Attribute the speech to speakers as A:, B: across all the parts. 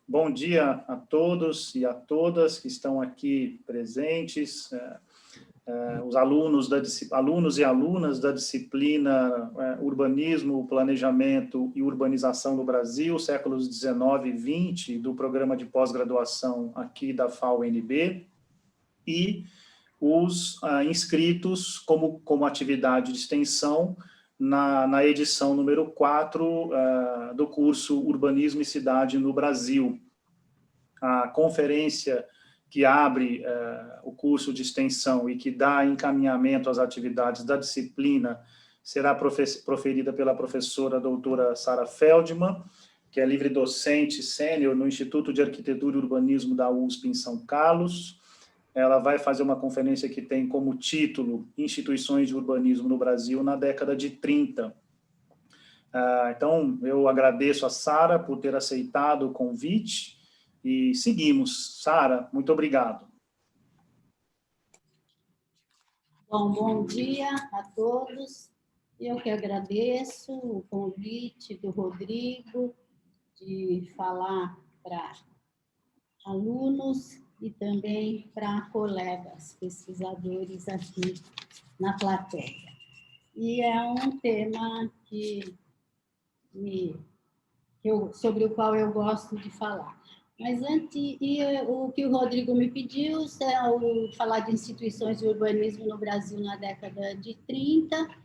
A: Bom dia a todos e a todas que estão aqui presentes, os alunos e alunas da disciplina Urbanismo, Planejamento e Urbanização no Brasil, séculos 19 e 20, do programa de pós-graduação aqui da FAO-NB, e os inscritos como atividade de extensão na edição número 4 do curso Urbanismo e Cidade no Brasil. A conferência que abre o curso de extensão e que dá encaminhamento às atividades da disciplina será proferida pela professora doutora Sara Feldman, que é livre docente sênior no Instituto de Arquitetura e Urbanismo da USP em São Carlos. Ela vai fazer uma conferência que tem como título Instituições de Urbanismo no Brasil na década de 30. Então, eu agradeço a Sara por ter aceitado o convite e seguimos. Sara, muito obrigado.
B: Bom dia a todos. Eu que agradeço o convite do Rodrigo de falar para alunos e também para colegas pesquisadores aqui na plateia. E é um tema sobre o qual eu gosto de falar. Mas o que o Rodrigo me pediu é falar de instituições de urbanismo no Brasil na década de 30.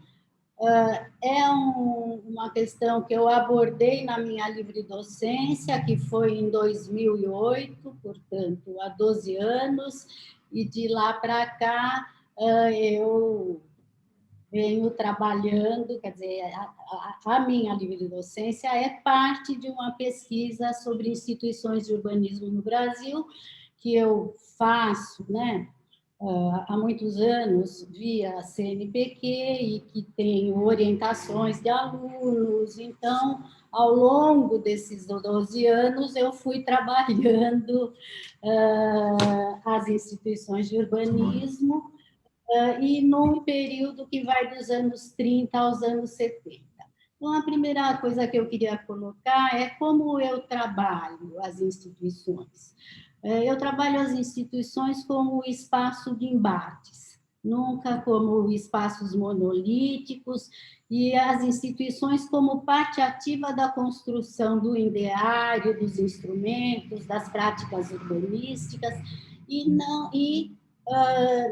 B: Uma questão que eu abordei na minha livre docência, que foi em 2008, portanto, há 12 anos, e de lá para cá eu venho trabalhando, quer dizer, a minha livre docência é parte de uma pesquisa sobre instituições de urbanismo no Brasil, que eu faço, né, há muitos anos via CNPq e que tenho orientações de alunos. Então, ao longo desses 12 anos, eu fui trabalhando as instituições de urbanismo e num período que vai dos anos 30 aos anos 70. Então, a primeira coisa que eu queria colocar é como eu trabalho as instituições. Eu trabalho as instituições como espaço de embates, nunca como espaços monolíticos, e as instituições como parte ativa da construção do ideário, dos instrumentos, das práticas urbanísticas,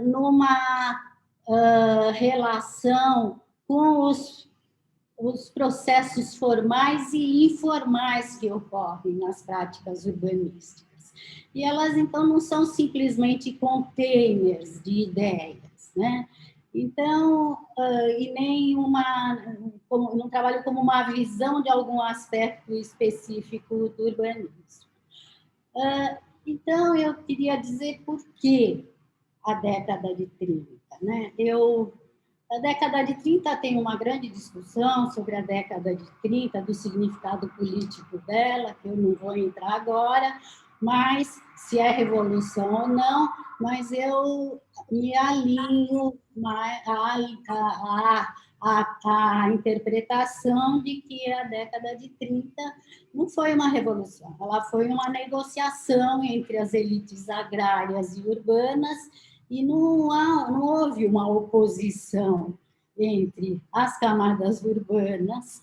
B: numa relação com os processos formais e informais que ocorrem nas práticas urbanísticas. E elas, então, não são simplesmente containers de ideias, né? Então, e nem não trabalho como uma visão de algum aspecto específico do urbanismo. Então, eu queria dizer por que a década de 30, né? A década de 30 tem uma grande discussão sobre a década de 30, do significado político dela, que eu não vou entrar agora, mas se é revolução ou não, mas eu me alinho à interpretação de que a década de 30 não foi uma revolução, ela foi uma negociação entre as elites agrárias e urbanas, e não houve uma oposição entre as camadas urbanas,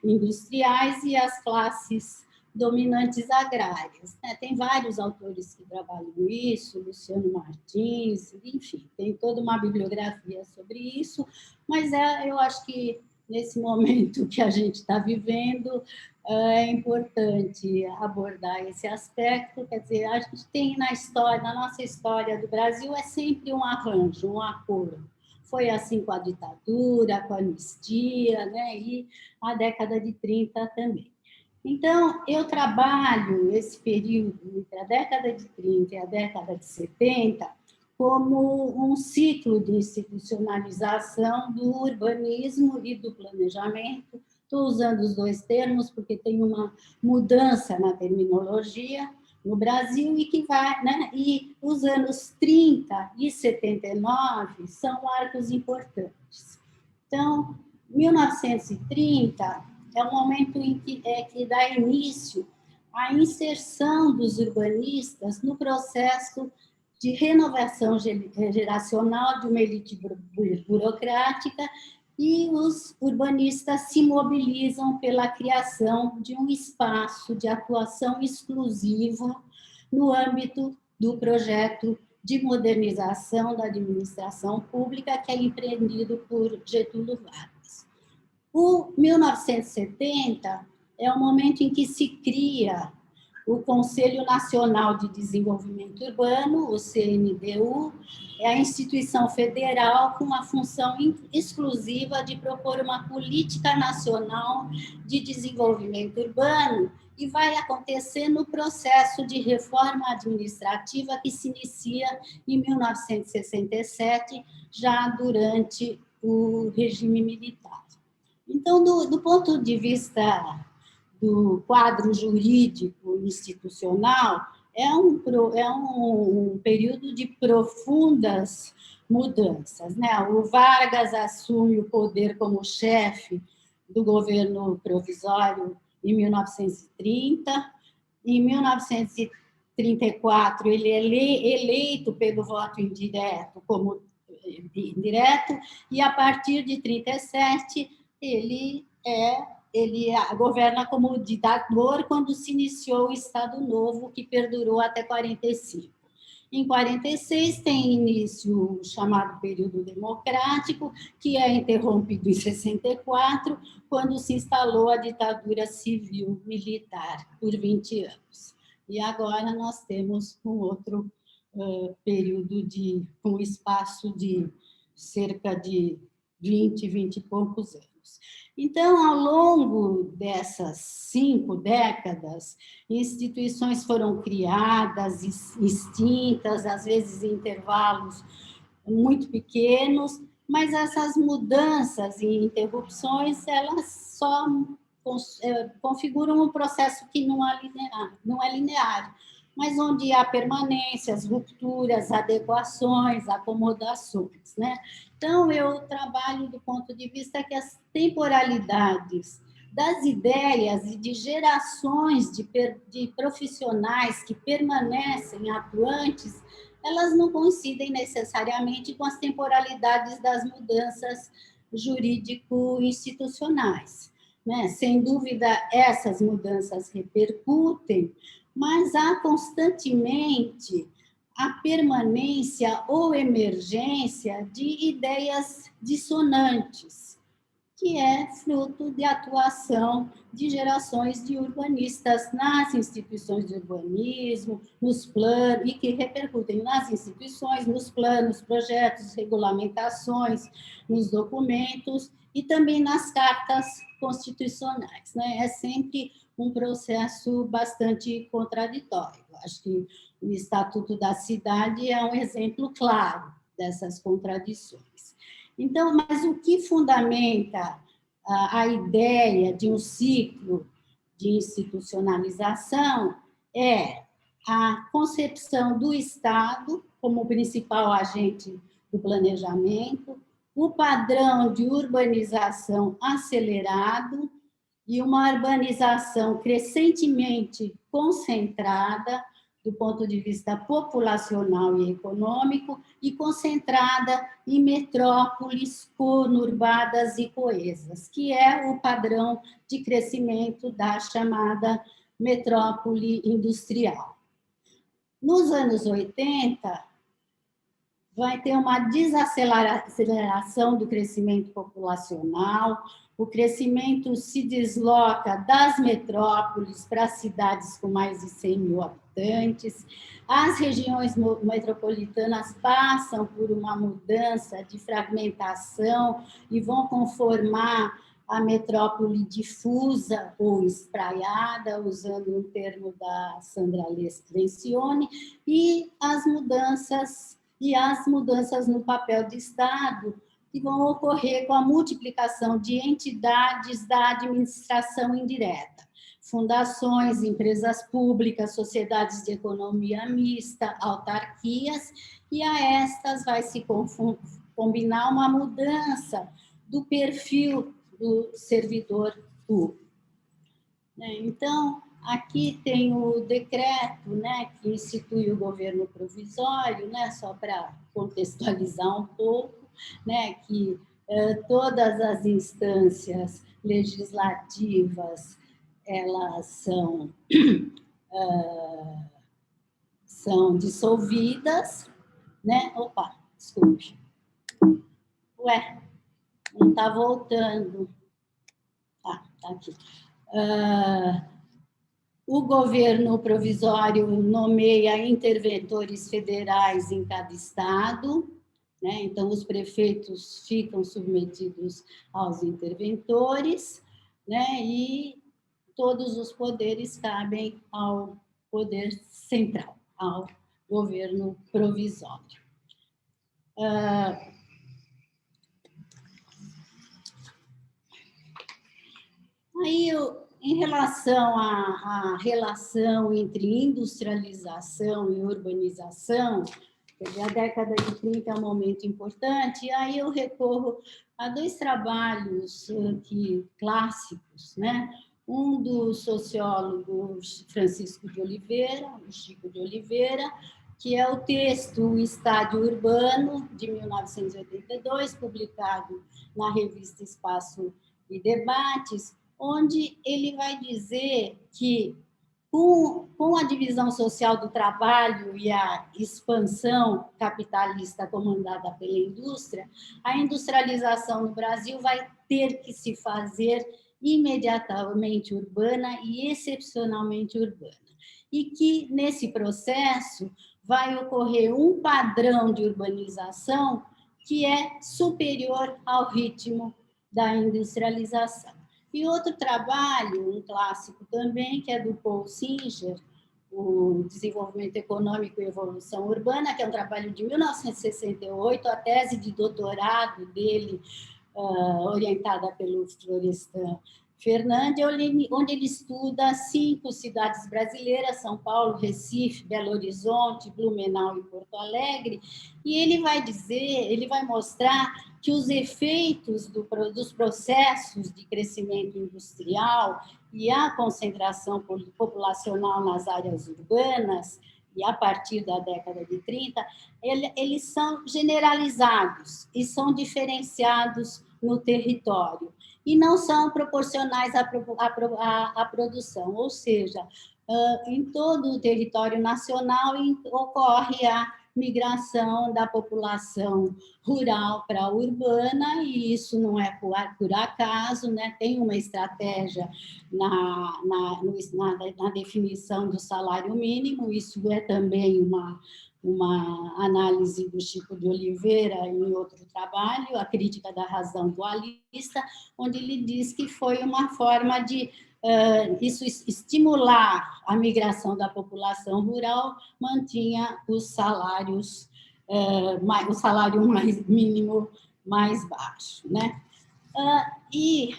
B: industriais e as classes dominantes agrárias. Tem vários autores que trabalham isso, Luciano Martins, enfim, tem toda uma bibliografia sobre isso, mas eu acho que nesse momento que a gente está vivendo, é importante abordar esse aspecto. Quer dizer, a gente tem na nossa história do Brasil, é sempre um arranjo, um acordo. Foi assim com a ditadura, com a anistia, né? E a década de 30 também. Então, eu trabalho esse período entre a década de 30 e a década de 70 como um ciclo de institucionalização do urbanismo e do planejamento. Estou usando os dois termos porque tem uma mudança na terminologia no Brasil e que vai, né? E os anos 30 e 79 são marcos importantes. Então, 1930 é um momento em que dá início a inserção dos urbanistas no processo de renovação geracional de uma elite burocrática, e os urbanistas se mobilizam pela criação de um espaço de atuação exclusivo no âmbito do projeto de modernização da administração pública que é empreendido por Getúlio Vargas. O 1970 é o momento em que se cria o Conselho Nacional de Desenvolvimento Urbano, o CNDU, é a instituição federal com a função exclusiva de propor uma política nacional de desenvolvimento urbano, e vai acontecer no processo de reforma administrativa que se inicia em 1967, já durante o regime militar. Então, do ponto de vista do quadro jurídico institucional, é um período de profundas mudanças, né? O Vargas assume o poder como chefe do governo provisório em 1930. Em 1934, ele é eleito pelo voto indireto, e a partir de 1937, ele governa como ditador quando se iniciou o Estado Novo, que perdurou até 1945. Em 1946, tem início o chamado período democrático, que é interrompido em 1964, quando se instalou a ditadura civil-militar por 20 anos. E agora nós temos um outro período com um espaço de cerca de 20 e poucos anos. Então, ao longo dessas 5 décadas, instituições foram criadas, extintas, às vezes em intervalos muito pequenos, mas essas mudanças e interrupções, elas só configuram um processo que não é linear, mas onde há permanências, rupturas, adequações, acomodações, né? Então, eu trabalho do ponto de vista que as temporalidades das ideias e de gerações de profissionais que permanecem atuantes, elas não coincidem necessariamente com as temporalidades das mudanças jurídico-institucionais, né? Sem dúvida, essas mudanças repercutem, mas há constantemente a permanência ou emergência de ideias dissonantes, que é fruto de atuação de gerações de urbanistas nas instituições de urbanismo, nos planos, e que repercutem nas instituições, nos planos, projetos, regulamentações, nos documentos e também nas cartas constitucionais, né? É sempre um processo bastante contraditório. Acho que o Estatuto da Cidade é um exemplo claro dessas contradições. Então, mas o que fundamenta a ideia de um ciclo de institucionalização é a concepção do Estado como principal agente do planejamento, o padrão de urbanização acelerado e uma urbanização crescentemente concentrada do ponto de vista populacional e econômico, e concentrada em metrópoles conurbadas e coesas, que é o padrão de crescimento da chamada metrópole industrial. Nos anos 80, vai ter uma desaceleração do crescimento populacional, o crescimento se desloca das metrópoles para cidades com mais de 100 mil habitantes, as regiões metropolitanas passam por uma mudança de fragmentação e vão conformar a metrópole difusa ou espraiada, usando um termo da Sandra Lencioni, e as mudanças no papel de Estado, que vão ocorrer com a multiplicação de entidades da administração indireta, fundações, empresas públicas, sociedades de economia mista, autarquias, e a estas vai se combinar uma mudança do perfil do servidor público. Então, Aqui tem o decreto, né, que institui o governo provisório, né, só para contextualizar um pouco, né, que todas as instâncias legislativas, elas são dissolvidas, né? Opa, desculpe. Ué, não está voltando. Tá aqui. O governo provisório nomeia interventores federais em cada estado, né? Então, os prefeitos ficam submetidos aos interventores, né? E todos os poderes cabem ao poder central, ao governo provisório. Aí, em relação à relação entre industrialização e urbanização, a década de 30 é um momento importante, e aí eu recorro a dois trabalhos clássicos, né? Um do sociólogo Francisco de Oliveira, o Chico de Oliveira, que é o texto O Estádio Urbano, de 1982, publicado na revista Espaço e Debates, onde ele vai dizer que, com a divisão social do trabalho e a expansão capitalista comandada pela indústria, a industrialização no Brasil vai ter que se fazer imediatamente urbana e excepcionalmente urbana. E que, nesse processo, vai ocorrer um padrão de urbanização que é superior ao ritmo da industrialização. E outro trabalho, um clássico também, que é do Paul Singer, o Desenvolvimento Econômico e Evolução Urbana, que é um trabalho de 1968, a tese de doutorado dele, orientada pelo Florestan Fernandes, onde ele estuda 5 cidades brasileiras, São Paulo, Recife, Belo Horizonte, Blumenau e Porto Alegre, e ele vai mostrar que os efeitos dos processos de crescimento industrial e a concentração populacional nas áreas urbanas, e a partir da década de 30, eles são generalizados e são diferenciados no território, e não são proporcionais à produção, ou seja, em todo o território nacional ocorre a migração da população rural para a urbana, e isso não é por acaso, né? Tem uma estratégia na definição do salário mínimo, isso é também uma análise do Chico de Oliveira em outro trabalho, A Crítica da Razão Dualista, onde ele diz que foi uma forma de isso estimular a migração da população rural, mantinha os salários, o salário mínimo mais baixo, né? E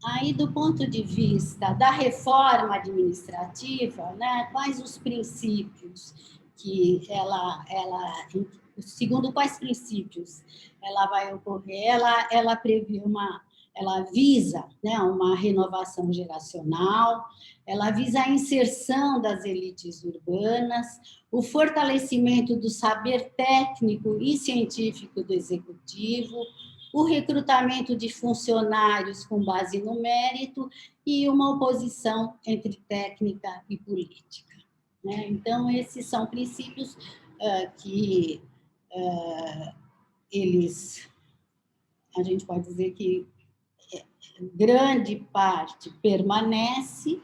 B: aí, do ponto de vista da reforma administrativa, né, quais os princípios que segundo quais princípios ela vai ocorrer? Ela prevê ela visa, né, uma renovação geracional, ela visa a inserção das elites urbanas, o fortalecimento do saber técnico e científico do executivo, o recrutamento de funcionários com base no mérito e uma oposição entre técnica e política, né? Então, esses são princípios que a gente pode dizer que grande parte permanece,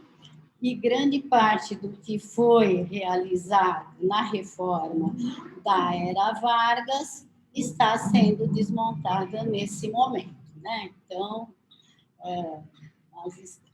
B: e grande parte do que foi realizado na reforma da Era Vargas está sendo desmontada nesse momento, né? Então, nós estamos.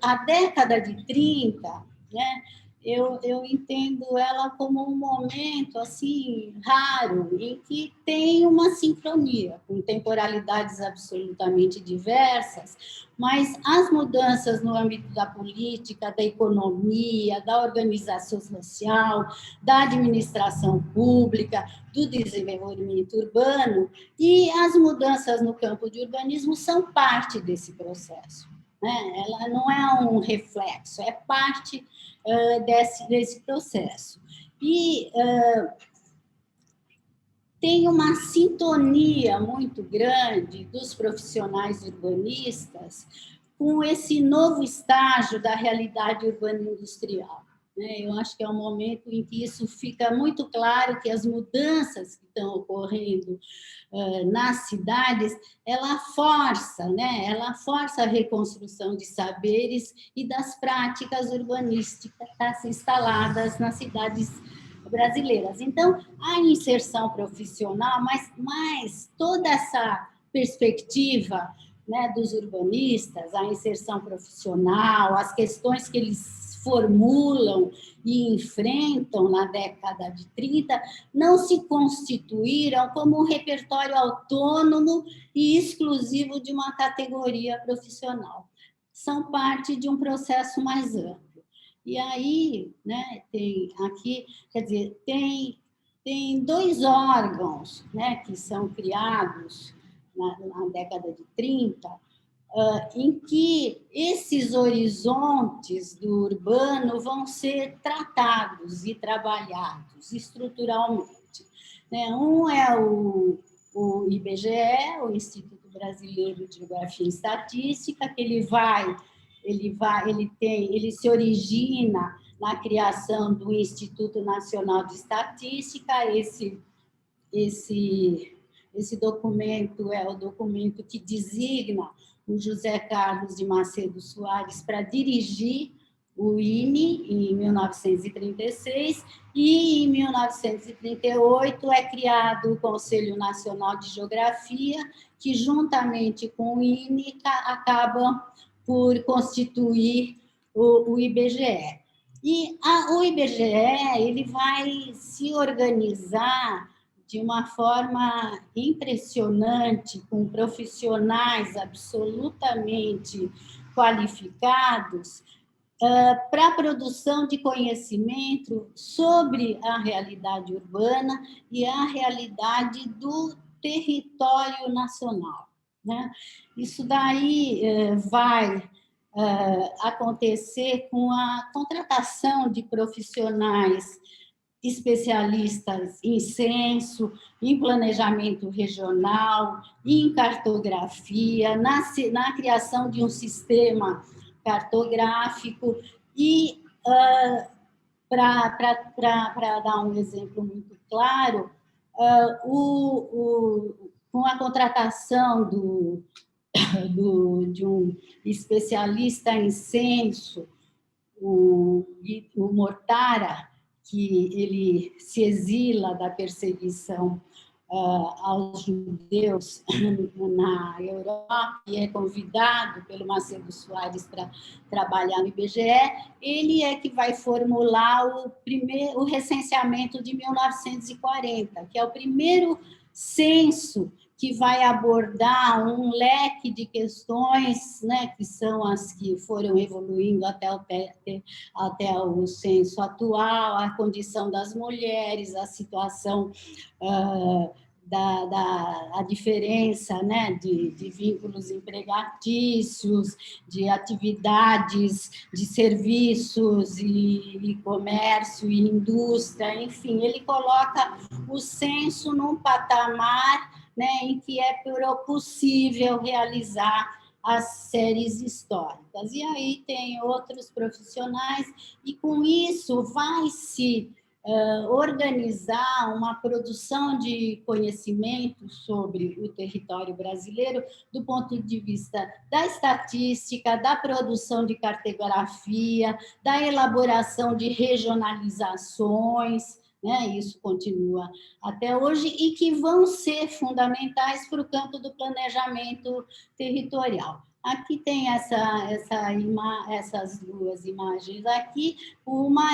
B: A década de 30, né? Eu entendo ela como um momento assim raro em que tem uma sincronia com temporalidades absolutamente diversas, mas as mudanças no âmbito da política, da economia, da organização social, da administração pública, do desenvolvimento urbano, e as mudanças no campo de urbanismo são parte desse processo, né? Ela não é um reflexo, é parte desse processo. E tem uma sintonia muito grande dos profissionais urbanistas com esse novo estágio da realidade urbana industrial. Eu acho que é um momento em que isso fica muito claro, que as mudanças que estão ocorrendo nas cidades, ela força a reconstrução de saberes e das práticas urbanísticas instaladas nas cidades brasileiras. Então, a inserção profissional, mas toda essa perspectiva, né, dos urbanistas, a inserção profissional, as questões que eles formulam e enfrentam na década de 30, não se constituíram como um repertório autônomo e exclusivo de uma categoria profissional. São parte de um processo mais amplo. E aí, né, tem aqui, quer dizer, tem 2 órgãos, né, que são criados na década de 30, em que esses horizontes do urbano vão ser tratados e trabalhados estruturalmente. Um é o IBGE, o Instituto Brasileiro de Geografia e Estatística, que ele se origina na criação do Instituto Nacional de Estatística. Esse documento é o documento que designa o José Carlos de Macedo Soares para dirigir o INE em 1936, e em 1938 é criado o Conselho Nacional de Geografia, que juntamente com o INE acaba por constituir o IBGE. E o IBGE ele vai se organizar de uma forma impressionante, com profissionais absolutamente qualificados, para a produção de conhecimento sobre a realidade urbana e a realidade do território nacional, né? Isso daí vai acontecer com a contratação de profissionais especialistas em censo, em planejamento regional, em cartografia, na criação de um sistema cartográfico. E, para dar um exemplo muito claro, com a contratação de um especialista em censo, o Mortara, que ele se exila da perseguição aos judeus na Europa e é convidado pelo Macedo Soares para trabalhar no IBGE, ele é que vai formular o recenseamento de 1940, que é o primeiro censo que vai abordar um leque de questões, né, que são as que foram evoluindo até o censo atual, a condição das mulheres, a situação a diferença, né, de vínculos empregatícios, de atividades, de serviços e comércio e indústria, enfim, ele coloca o censo num patamar, né, em que é possível realizar as séries históricas. E aí tem outros profissionais, e com isso vai-se organizar uma produção de conhecimento sobre o território brasileiro do ponto de vista da estatística, da produção de cartografia, da elaboração de regionalizações, né? Isso continua até hoje, e que vão ser fundamentais para o campo do planejamento territorial. Aqui tem essas 2 imagens aqui. Uma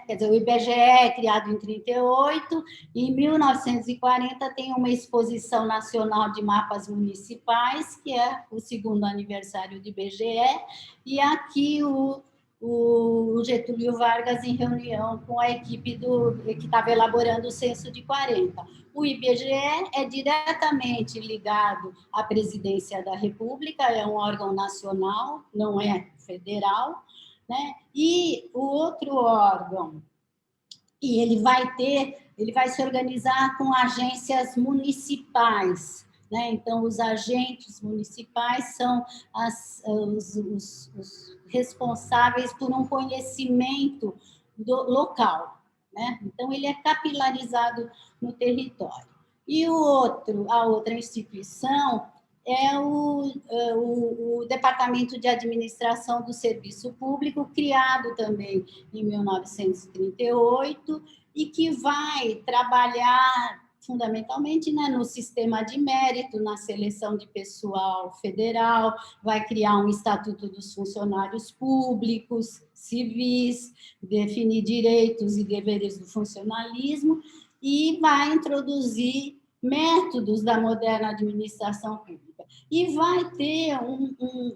B: quer dizer, o IBGE é criado em 38, e em 1940 tem uma exposição nacional de mapas municipais, que é o 2º aniversário do IBGE, e aqui o Getúlio Vargas em reunião com a equipe que estava elaborando o censo de 40. O IBGE é diretamente ligado à Presidência da República, é um órgão nacional, não é federal, né? E o outro órgão, e ele vai se organizar com agências municipais, né? Então, os agentes municipais são os responsáveis por um conhecimento local, né? Então, ele é capilarizado no território. E a outra instituição é o Departamento de Administração do Serviço Público, criado também em 1938, e que vai trabalhar fundamentalmente, né, no sistema de mérito, na seleção de pessoal federal, vai criar um estatuto dos funcionários públicos, civis, definir direitos e deveres do funcionalismo, e vai introduzir métodos da moderna administração pública. E vai ter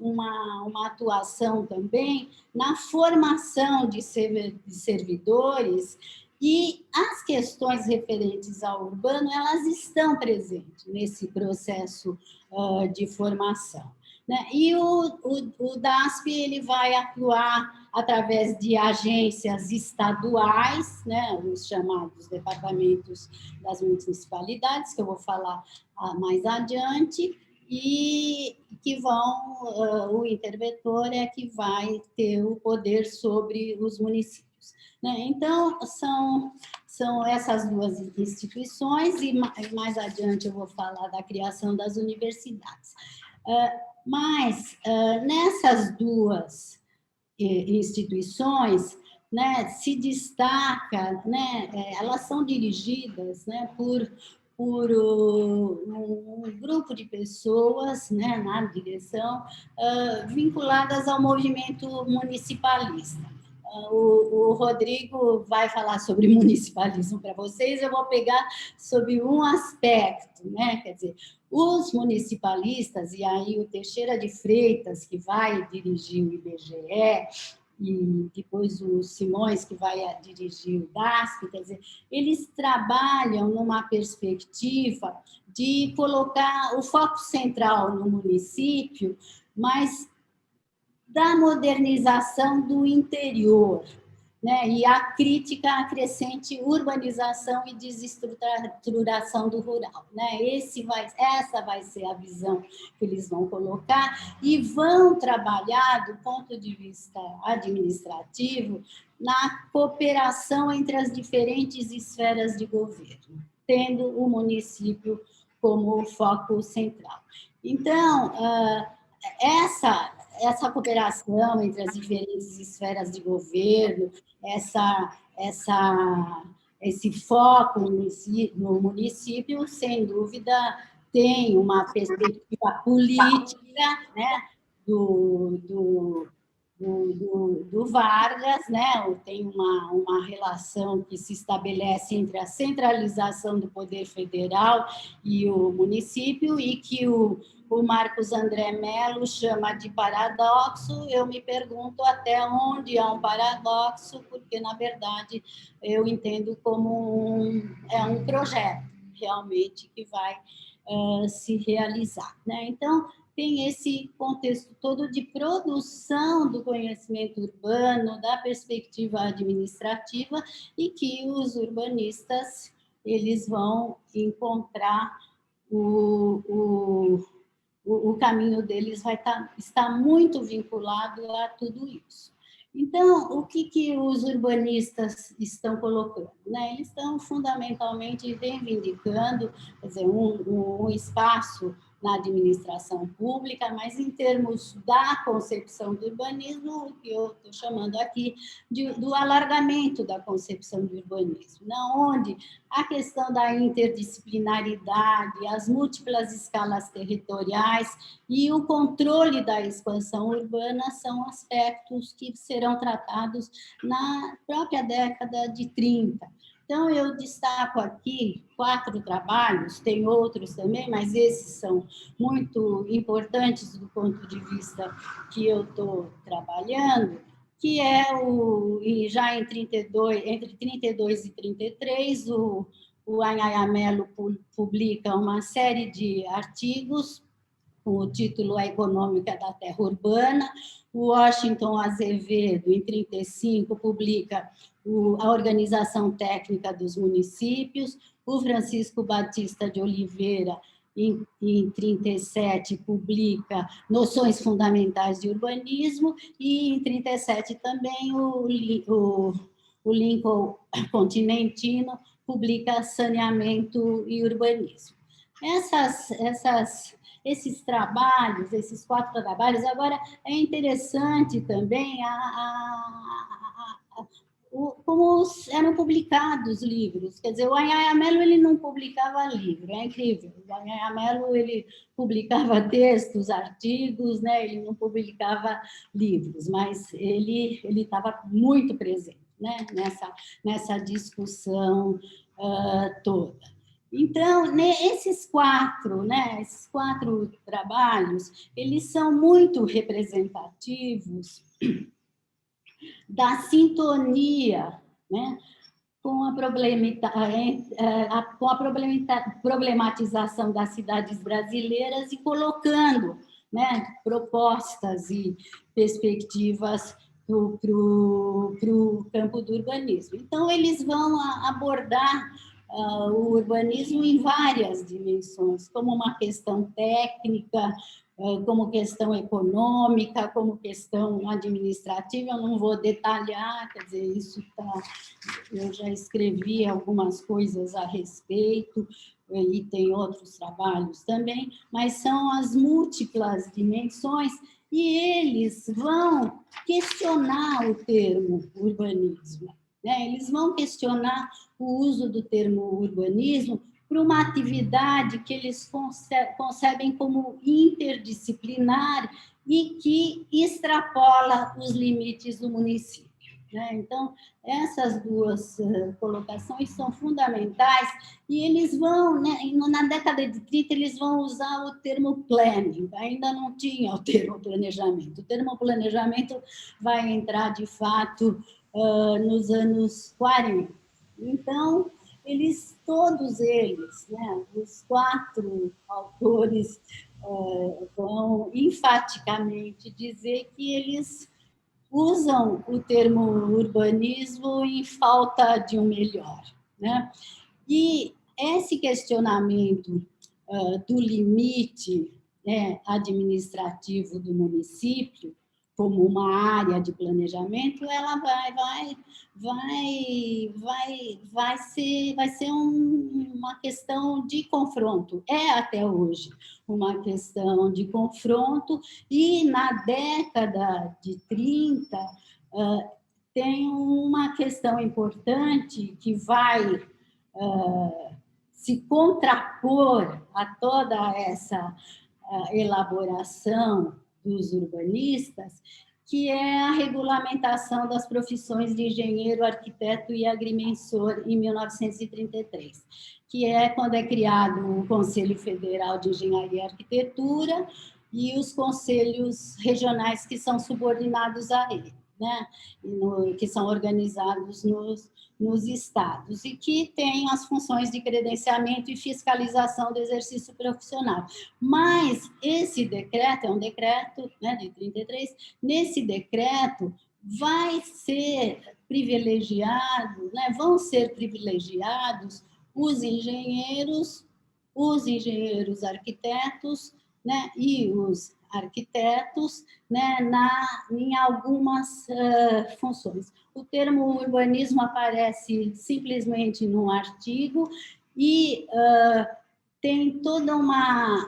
B: uma atuação também na formação de servidores, e as questões referentes ao urbano, elas estão presentes nesse processo de formação, né? E o DASP ele vai atuar através de agências estaduais, né, os chamados departamentos das municipalidades, que eu vou falar mais adiante, e que o interventor é que vai ter o poder sobre os municípios, né? Então, são essas duas instituições, e mais adiante eu vou falar da criação das universidades. Mas, nessas duas instituições, né, se destaca, né, elas são dirigidas, né, por um grupo de pessoas, né, na direção, vinculadas ao movimento municipalista. O Rodrigo vai falar sobre municipalismo para vocês, eu vou pegar sobre um aspecto, né? Quer dizer, os municipalistas, e aí o Teixeira de Freitas, que vai dirigir o IBGE, e depois o Simões, que vai dirigir o DASP, quer dizer, eles trabalham numa perspectiva de colocar o foco central no município, mas da modernização do interior, né? E a crítica à crescente urbanização e desestruturação do rural, né? Essa vai ser a visão que eles vão colocar, e vão trabalhar, do ponto de vista administrativo, na cooperação entre as diferentes esferas de governo, tendo o município como foco central. Então, essa cooperação entre as diferentes esferas de governo, esse foco no município, sem dúvida, tem uma perspectiva política, né, do Vargas, né? Tem uma relação que se estabelece entre a centralização do poder federal e o município, e que o Marcos André Mello chama de paradoxo. Eu me pergunto até onde há um paradoxo, porque, na verdade, eu entendo como um projeto, realmente, que vai se realizar, né? Então, tem esse contexto todo de produção do conhecimento urbano, da perspectiva administrativa, e que os urbanistas eles vão encontrar o caminho deles vai estar muito vinculado a tudo isso. Então, o que os urbanistas estão colocando, né? Eles estão fundamentalmente reivindicando, quer dizer, um espaço na administração pública, mas em termos da concepção do urbanismo, o que eu estou chamando aqui do alargamento da concepção do urbanismo, onde a questão da interdisciplinaridade, as múltiplas escalas territoriais e o controle da expansão urbana são aspectos que serão tratados na própria década de 30. Então, eu destaco aqui 4 trabalhos, tem outros também, mas esses são muito importantes do ponto de vista que eu estou trabalhando, que é e já entre 32 e 33, o Anhaya Mello publica uma série de artigos com o título A Econômica da Terra Urbana. O Washington Azevedo, em 35, publica a Organização Técnica dos Municípios. O Francisco Batista de Oliveira, em 37, publica Noções Fundamentais de Urbanismo, e em 37 também o Lincoln Continentino publica Saneamento e Urbanismo. Esses trabalhos, esses 4 trabalhos, agora é interessante também como eram publicados livros. Quer dizer, o Anhaya Mello ele não publicava livro, é incrível. O Anhaya Mello ele publicava textos, artigos, né? Ele não publicava livros, mas ele estava muito presente, né? nessa discussão toda. Então, esses 4 trabalhos, eles são muito representativos da sintonia, né, com a problematização das cidades brasileiras e colocando, né, propostas e perspectivas para o campo do urbanismo. Então, eles vão abordar o urbanismo em várias dimensões, como uma questão técnica, como questão econômica, como questão administrativa. Eu não vou detalhar, quer dizer, eu já escrevi algumas coisas a respeito, e tem outros trabalhos também, mas são as múltiplas dimensões, e eles vão questionar o termo urbanismo, né? Eles vão questionar o uso do termo urbanismo para uma atividade que eles concebem como interdisciplinar e que extrapola os limites do município, né? Então, essas 2 colocações são fundamentais, e eles vão, né, na década de 30, eles vão usar o termo planning, ainda não tinha o termo planejamento. O termo planejamento vai entrar, de fato, nos anos 40. Então, todos eles, né, os 4 autores, vão enfaticamente dizer que eles usam o termo urbanismo em falta de um melhor, né? E esse questionamento do limite, né, administrativo do município como uma área de planejamento, ela vai ser uma questão de confronto. É até hoje uma questão de confronto, e na década de 30 tem uma questão importante que vai se contrapor a toda essa elaboração dos urbanistas, que é a regulamentação das profissões de engenheiro, arquiteto e agrimensor em 1933, que é quando é criado o Conselho Federal de Engenharia e Arquitetura e os conselhos regionais que são subordinados a ele, né? Que são organizados nos estados, e que têm as funções de credenciamento e fiscalização do exercício profissional. Mas esse decreto é um decreto, né, de 33, nesse decreto vai ser privilegiado, né, vão ser privilegiados os engenheiros arquitetos, né, e os arquitetos, né, em algumas funções. O termo urbanismo aparece simplesmente num artigo, e tem toda uma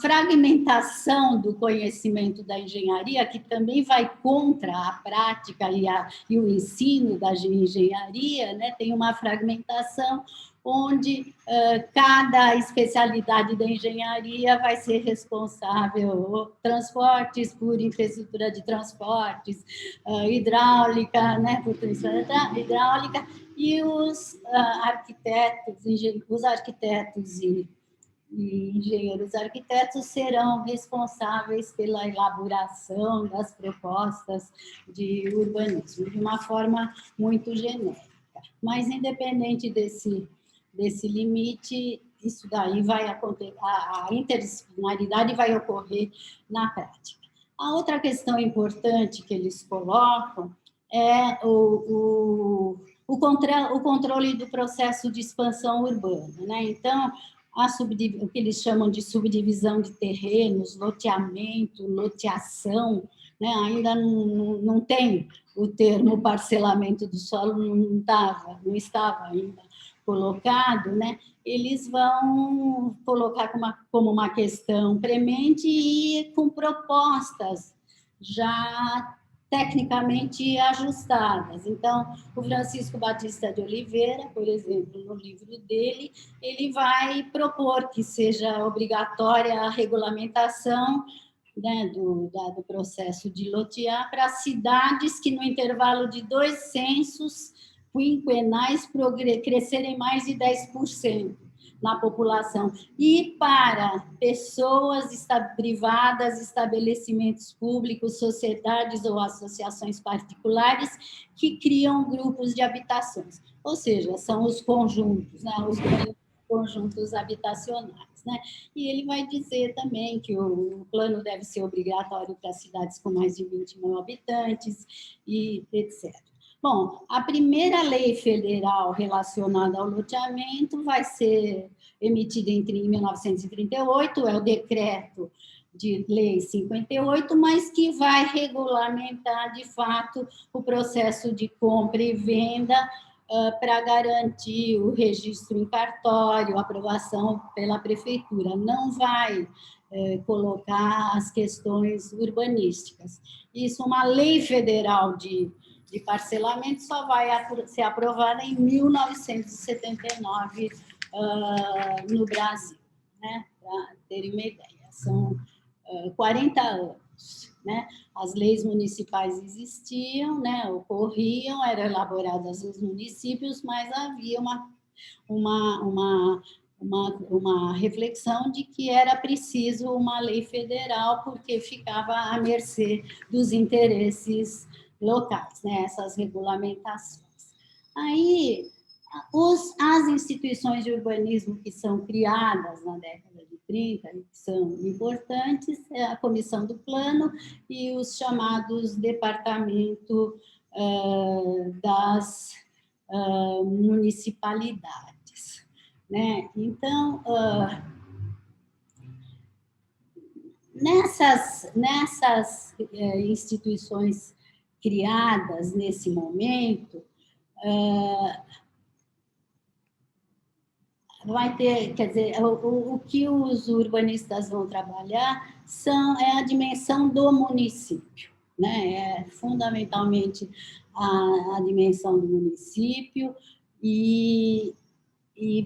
B: fragmentação do conhecimento da engenharia, que também vai contra a prática e o ensino da engenharia, né? Tem uma fragmentação onde cada especialidade da engenharia vai ser responsável, transportes por infraestrutura de transportes, hidráulica, né, por infraestrutura hidráulica, e os arquitetos e engenheiros arquitetos serão responsáveis pela elaboração das propostas de urbanismo, de uma forma muito genérica. Mas, independente desse limite, isso daí vai acontecer, a interdisciplinaridade vai ocorrer na prática. A outra questão importante que eles colocam é o controle do processo de expansão urbana, né? Então, o que eles chamam de subdivisão de terrenos, loteamento, loteação, né? Ainda não tem o termo parcelamento do solo, não estava ainda colocado, né? Eles vão colocar como uma questão premente e com propostas já tecnicamente ajustadas. Então, o Francisco Batista de Oliveira, por exemplo, no livro dele, ele vai propor que seja obrigatória a regulamentação, né, do processo de lotear para cidades que, no intervalo de 2 censos quinquenais, crescerem mais de 10% na população, e para pessoas privadas, estabelecimentos públicos, sociedades ou associações particulares que criam grupos de habitações, ou seja, são os conjuntos, né, os conjuntos habitacionais, né? E ele vai dizer também que o plano deve ser obrigatório para cidades com mais de 20 mil habitantes, e etc. Bom, a primeira lei federal relacionada ao loteamento vai ser emitida em 1938, é o decreto de lei 58, mas que vai regulamentar, de fato, o processo de compra e venda para garantir o registro em cartório, aprovação pela prefeitura. Não vai colocar as questões urbanísticas. Isso, uma lei federal de parcelamento só vai ser aprovada em 1979 no Brasil, né? Para terem uma ideia. São 40 anos, né? As leis municipais existiam, né? Ocorriam, eram elaboradas nos municípios, mas havia uma reflexão de que era preciso uma lei federal, porque ficava à mercê dos interesses locais, né, essas regulamentações. Aí, as instituições de urbanismo que são criadas na década de 30, que são importantes, é a Comissão do Plano e os chamados Departamento das Municipalidades, né? Então, nessas instituições criadas nesse momento, vai ter, quer dizer, o que os urbanistas vão trabalhar é a dimensão do município, né? É fundamentalmente a dimensão do município e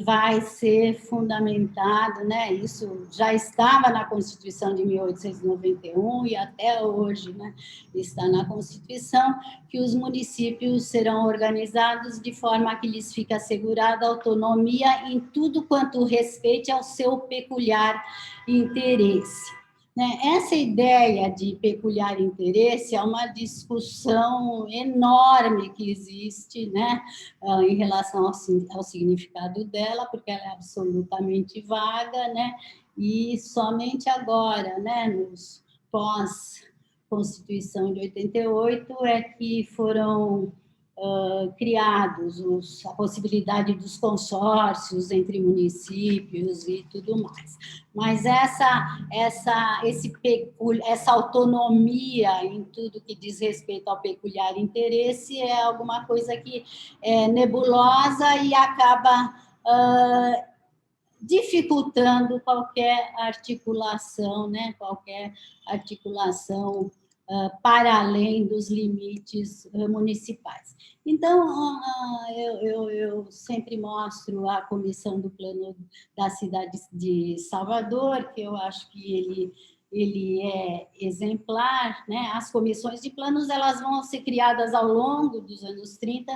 B: vai ser fundamentado, né? Isso já estava na Constituição de 1891 e até hoje, né, está na Constituição, que os municípios serão organizados de forma que lhes fique assegurada autonomia em tudo quanto respeite ao seu peculiar interesse. Essa ideia de peculiar interesse é uma discussão enorme que existe, né, em relação ao significado dela, porque ela é absolutamente vaga, né, e somente agora, né, nos pós-Constituição de 88, é que foram criados a possibilidade dos consórcios entre municípios e tudo mais. Mas essa autonomia em tudo que diz respeito ao peculiar interesse é alguma coisa que é nebulosa e acaba dificultando qualquer articulação, né? Qualquer articulação para além dos limites municipais. Então, eu sempre mostro a comissão do plano da cidade de Salvador, que eu acho que ele é exemplar, né? As comissões de planos, elas vão ser criadas ao longo dos anos 30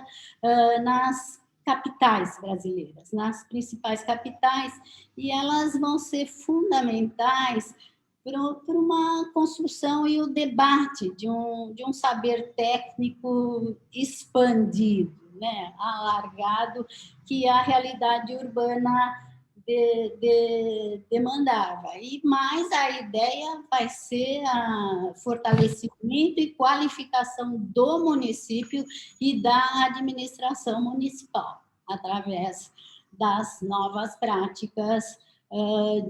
B: nas capitais brasileiras, nas principais capitais, e elas vão ser fundamentais para uma construção e o debate de um saber técnico expandido, né, alargado, que a realidade urbana demandava. E mais a ideia vai ser a fortalecimento e qualificação do município e da administração municipal, através das novas práticas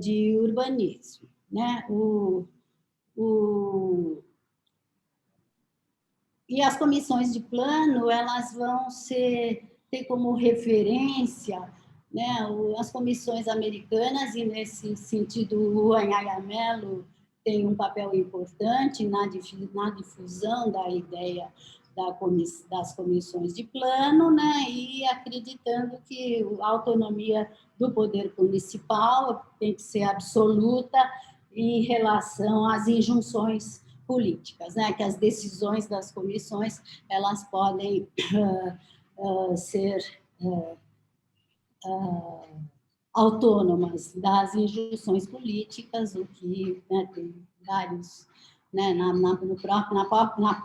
B: de urbanismo, né? E as comissões de plano, elas vão ter como referência, né, as comissões americanas, e nesse sentido o Anhaya Mello tem um papel importante na difusão da ideia das comissões de plano, né, e acreditando que a autonomia do poder municipal tem que ser absoluta em relação às injunções políticas, né, que as decisões das comissões elas podem ser autônomas das injunções políticas, o que, né, tem vários, né, na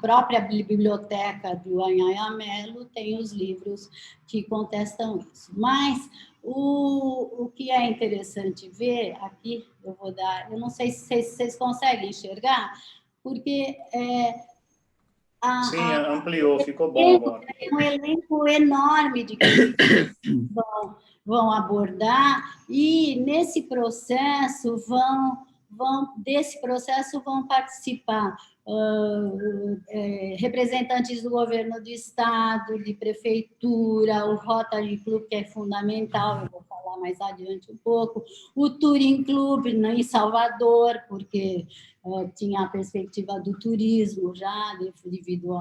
B: própria biblioteca do Anhaya Mello tem os livros que contestam isso. Mas o que é interessante ver, aqui eu não sei se vocês conseguem enxergar, porque
A: Sim, ampliou, ficou bom agora.
B: Tem um elenco enorme de que vão abordar, e nesse processo desse processo vão participar representantes do governo do estado, de prefeitura, o Rotary Club, que é fundamental, eu vou falar mais adiante um pouco, o Touring Club em Salvador, porque tinha a perspectiva do turismo já, devido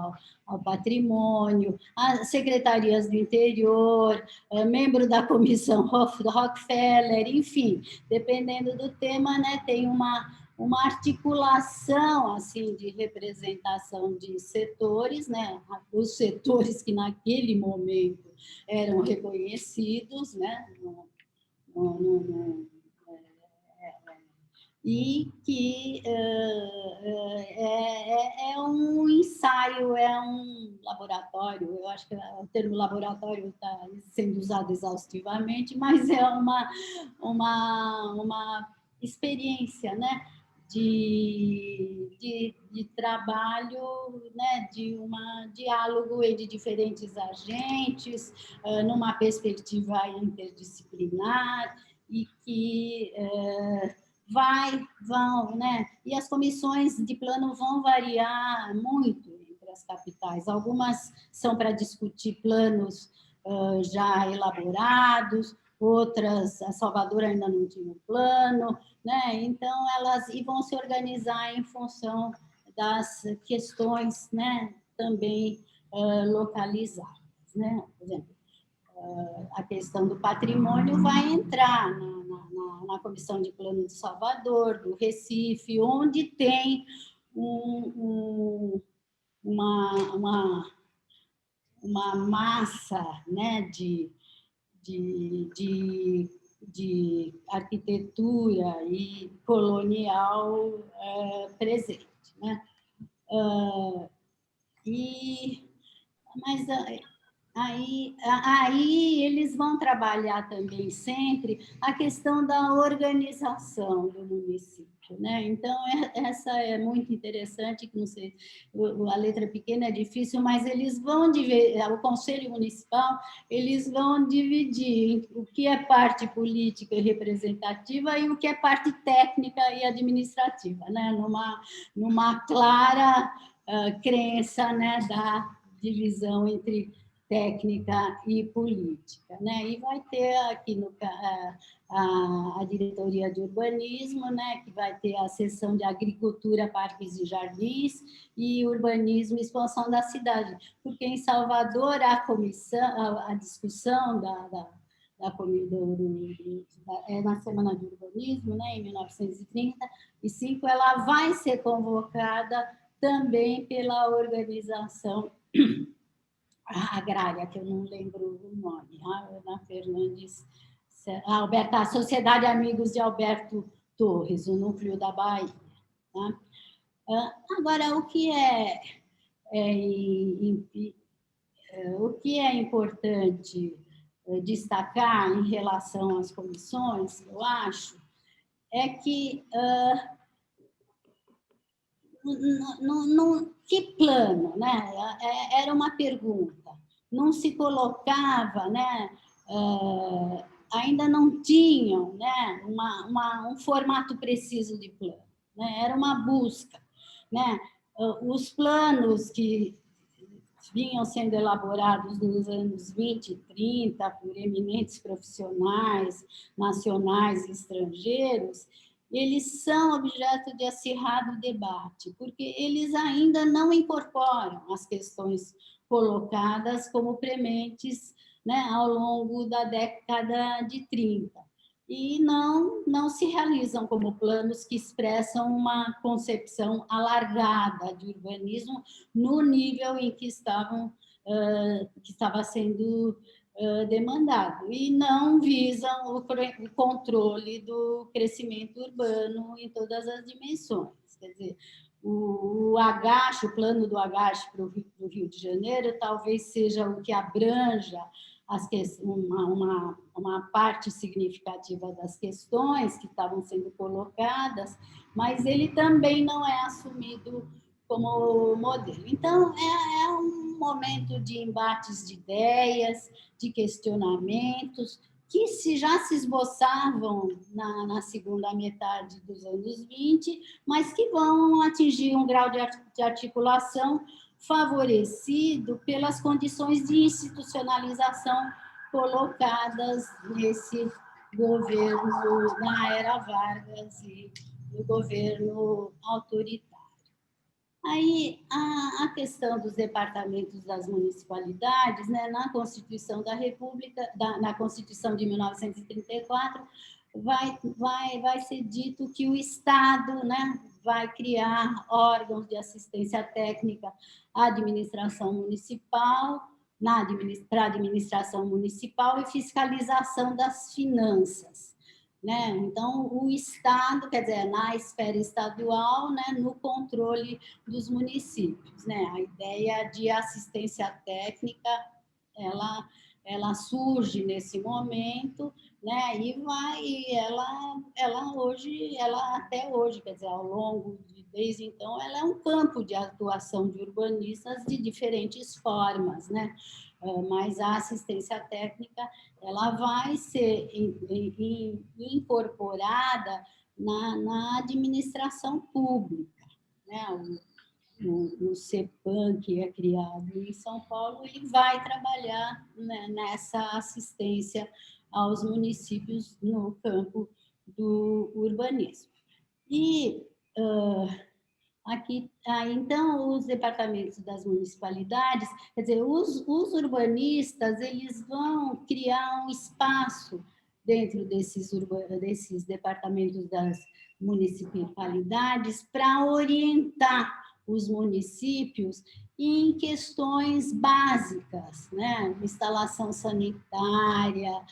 B: ao patrimônio, as secretarias do interior, membro da comissão Rockefeller, enfim, dependendo do tema, né, tem uma articulação assim de representação de setores, né, os setores que naquele momento eram reconhecidos, né, e que é um ensaio, é um laboratório, eu acho que o termo laboratório está sendo usado exaustivamente, mas é uma experiência, né, de trabalho, né, de um diálogo entre diferentes agentes, numa perspectiva interdisciplinar, e que vão, né? E as comissões de plano vão variar muito entre as capitais. Algumas são para discutir planos já elaborados, outras, a Salvador ainda não tinha um plano, né? Então elas vão se organizar em função das questões, né? Também localizadas, né? Por exemplo, a questão do patrimônio vai entrar na Comissão de Plano de Salvador, do Recife, onde tem uma massa, né, de arquitetura e colonial presente, né? Mas aí eles vão trabalhar também sempre a questão da organização do município, né? Então, essa é muito interessante, que não sei, a letra pequena é difícil, mas eles vão dividir, o Conselho Municipal, eles vão dividir o que é parte política e representativa e o que é parte técnica e administrativa, né? Numa clara crença, né, da divisão entre técnica e política, né? E vai ter aqui a diretoria de urbanismo, né? Que vai ter a seção de agricultura, parques e jardins e urbanismo e expansão da cidade, porque em Salvador a discussão na Semana de Urbanismo, né? Em 1935, ela vai ser convocada também pela organização a agrária, que eu não lembro o nome, a Ana Fernandes, Alberto, a Sociedade Amigos de Alberto Torres, o núcleo da Bahia. Tá? Agora, o que é importante destacar em relação às comissões, eu acho, é que que plano, né? Era uma pergunta. Não se colocava, né? Ainda não tinham, né? Um formato preciso de plano, né? Era uma busca, né? Os planos que vinham sendo elaborados nos anos 20 e 30 por eminentes profissionais nacionais e estrangeiros, eles são objeto de acirrado debate, porque eles ainda não incorporam as questões colocadas como prementes, né, ao longo da década de 30. E não se realizam como planos que expressam uma concepção alargada de urbanismo no nível em que estava sendo demandado, e não visam o controle do crescimento urbano em todas as dimensões. Quer dizer, o plano do Agache para o Rio de Janeiro talvez seja o que abranja uma parte significativa das questões que estavam sendo colocadas, mas ele também não é assumido como modelo. Então, é um momento de embates de ideias, de questionamentos, que já se esboçavam na segunda metade dos anos 20, mas que vão atingir um grau de articulação favorecido pelas condições de institucionalização colocadas nesse governo, na era Vargas e no governo autoritário. Aí, a questão dos departamentos das municipalidades, né, na Constituição da República, na Constituição de 1934, vai ser dito que o Estado, né, vai criar órgãos de assistência técnica à administração municipal, para a administração municipal e fiscalização das finanças. Né? Então, o Estado, quer dizer, na esfera estadual, né, no controle dos municípios. Né? A ideia de assistência técnica, ela surge nesse momento, né? Ela até hoje, quer dizer, ao longo desde então, ela é um campo de atuação de urbanistas de diferentes formas, né? Mas a assistência técnica ela vai ser incorporada na administração pública, né? O CEPAM, que é criado em São Paulo, ele vai trabalhar, né, nessa assistência aos municípios no campo do urbanismo. E então, os departamentos das municipalidades, quer dizer, os urbanistas, eles vão criar um espaço dentro desses departamentos das municipalidades para orientar os municípios em questões básicas, né? Instalação sanitária,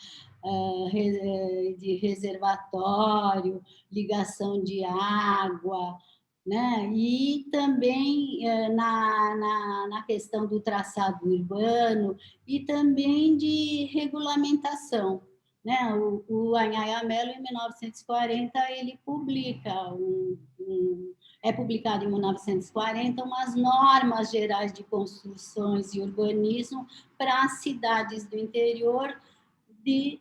B: de reservatório, ligação de água, né? E também na questão do traçado urbano e também de regulamentação. Né? O Anhaya Mello, em 1940, ele publica, é publicado em 1940, umas normas gerais de construções e urbanismo para as cidades do interior de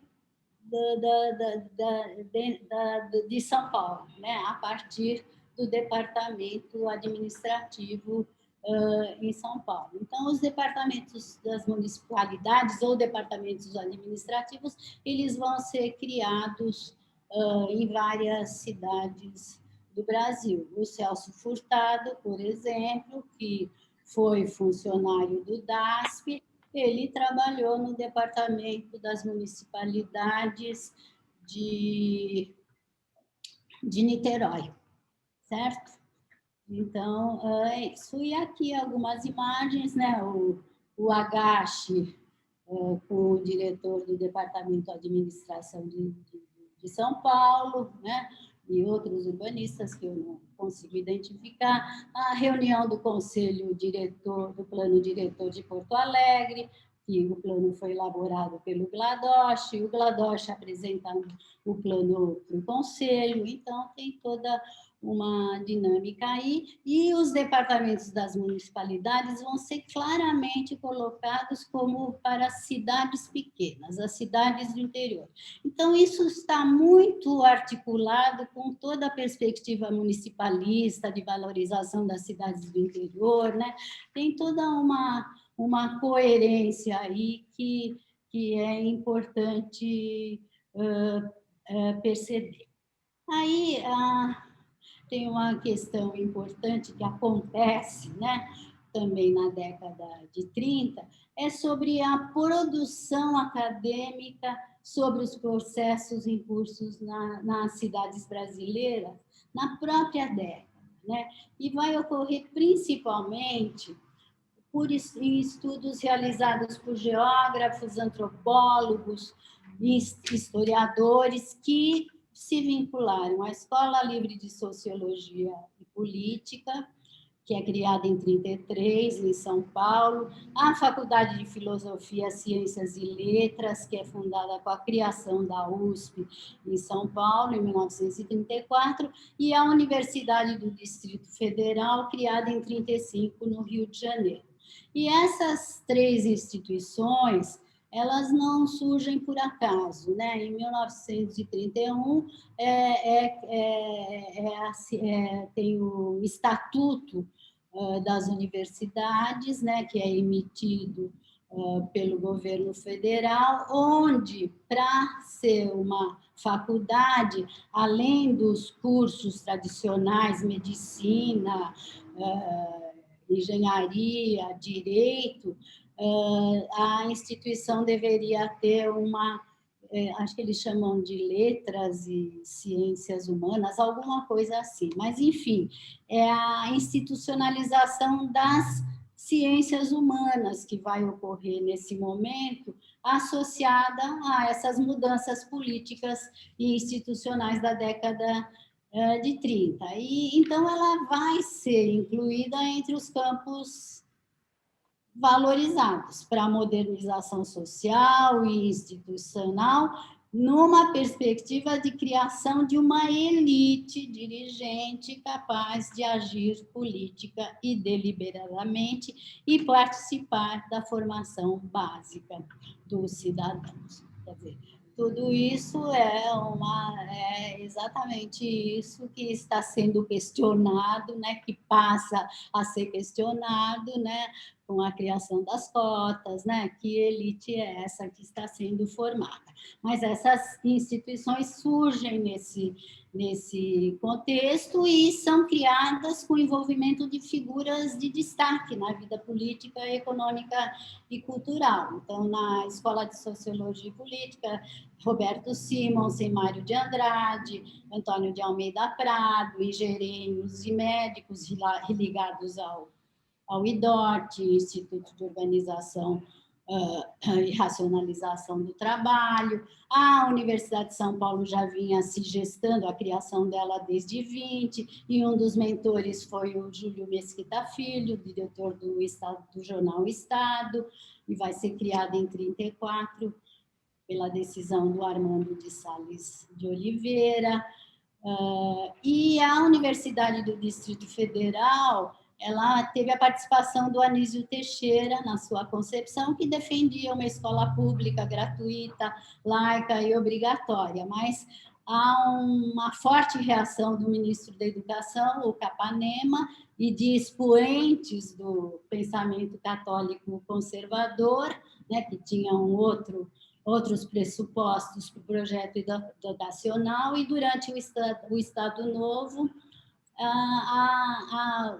B: São Paulo, né? A partir do departamento administrativo em São Paulo. Então, os departamentos das municipalidades ou departamentos administrativos, eles vão ser criados em várias cidades do Brasil. O Celso Furtado, por exemplo, que foi funcionário do DASP, ele trabalhou no departamento das municipalidades de Niterói, certo? Então, é isso. E aqui algumas imagens, né? o Agache, com o diretor do Departamento de Administração de São Paulo, né? E outros urbanistas que eu não consigo identificar, a reunião do Conselho Diretor, do Plano Diretor de Porto Alegre, que o plano foi elaborado pelo GLADOSH, o GLADOSH apresentando o plano para o Conselho, então tem toda uma dinâmica aí, e os departamentos das municipalidades vão ser claramente colocados como para cidades pequenas, as cidades do interior. Então, isso está muito articulado com toda a perspectiva municipalista de valorização das cidades do interior, né? Tem toda uma coerência aí que é importante perceber. Aí, tem uma questão importante que acontece, né, também na década de 30, é sobre a produção acadêmica sobre os processos em cursos nas cidades brasileiras, na própria década, né? E vai ocorrer principalmente em estudos realizados por geógrafos, antropólogos, historiadores que se vincularam à Escola Livre de Sociologia e Política, que é criada em 1933, em São Paulo, a Faculdade de Filosofia, Ciências e Letras, que é fundada com a criação da USP em São Paulo, em 1934, e a Universidade do Distrito Federal, criada em 1935, no Rio de Janeiro. E essas três instituições, elas não surgem por acaso, né? Em 1931, tem o Estatuto das Universidades, né, que é emitido pelo governo federal, onde, para ser uma faculdade, além dos cursos tradicionais, medicina, engenharia, direito, a instituição deveria ter acho que eles chamam de letras e ciências humanas, alguma coisa assim. Mas, enfim, é a institucionalização das ciências humanas que vai ocorrer nesse momento, associada a essas mudanças políticas e institucionais da década de 30. E, então, ela vai ser incluída entre os campos valorizados para a modernização social e institucional, numa perspectiva de criação de uma elite dirigente capaz de agir política e deliberadamente e participar da formação básica dos cidadãos. Quer dizer, tudo isso é exatamente isso que está sendo questionado, né, que passa a ser questionado, né, com a criação das cotas, né, que elite é essa que está sendo formada. Mas essas instituições surgem nesse contexto e são criadas com o envolvimento de figuras de destaque na vida política, econômica e cultural. Então, na Escola de Sociologia e Política, Roberto Simons, Mário de Andrade, Antônio de Almeida Prado, engenheiros e médicos ligados ao IDOT, Instituto de Organização e Racionalização do Trabalho. A Universidade de São Paulo já vinha se gestando a criação dela desde 20, e um dos mentores foi o Júlio Mesquita Filho, diretor do jornal Estado, e vai ser criada em 34, pela decisão do Armando de Sales de Oliveira. E a Universidade do Distrito Federal, ela teve a participação do Anísio Teixeira na sua concepção, que defendia uma escola pública, gratuita, laica e obrigatória, mas há uma forte reação do ministro da Educação, o Capanema, e de expoentes do pensamento católico conservador, né, que tinham outros pressupostos para o projeto educacional, e durante o Estado Novo, a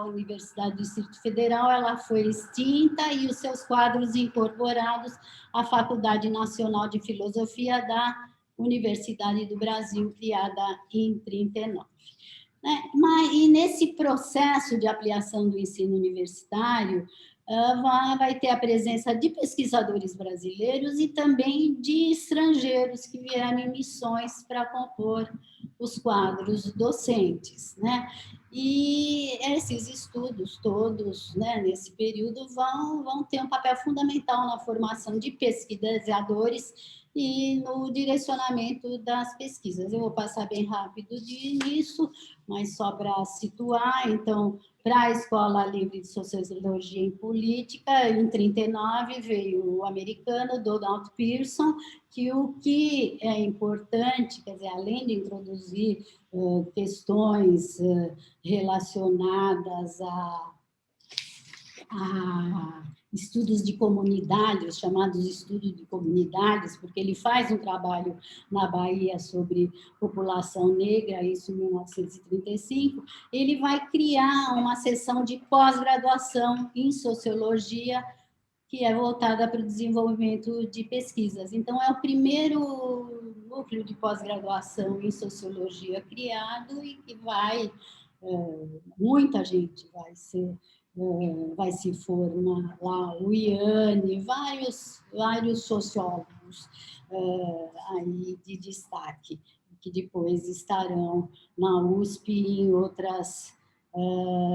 B: Universidade do Distrito Federal ela foi extinta e os seus quadros incorporados à Faculdade Nacional de Filosofia da Universidade do Brasil, criada em 1939. E nesse processo de ampliação do ensino universitário, vai ter a presença de pesquisadores brasileiros e também de estrangeiros que vieram em missões para compor os quadros docentes, né? E esses estudos todos, né, nesse período, vão ter um papel fundamental na formação de pesquisadores e no direcionamento das pesquisas. Eu vou passar bem rápido nisso, mas só para situar. Então, para a Escola Livre de Sociologia e Política, em 1939, veio o americano Donald Pearson, que o que é importante, quer dizer, além de introduzir questões relacionadas a estudos de comunidade, os chamados estudos de comunidades, porque ele faz um trabalho na Bahia sobre população negra, isso em 1935, ele vai criar uma seção de pós-graduação em sociologia que é voltada para o desenvolvimento de pesquisas. Então, é o primeiro núcleo de pós-graduação em sociologia criado e que muita gente vai se formar lá, o Iane, vários sociólogos aí de destaque, que depois estarão na USP e em outras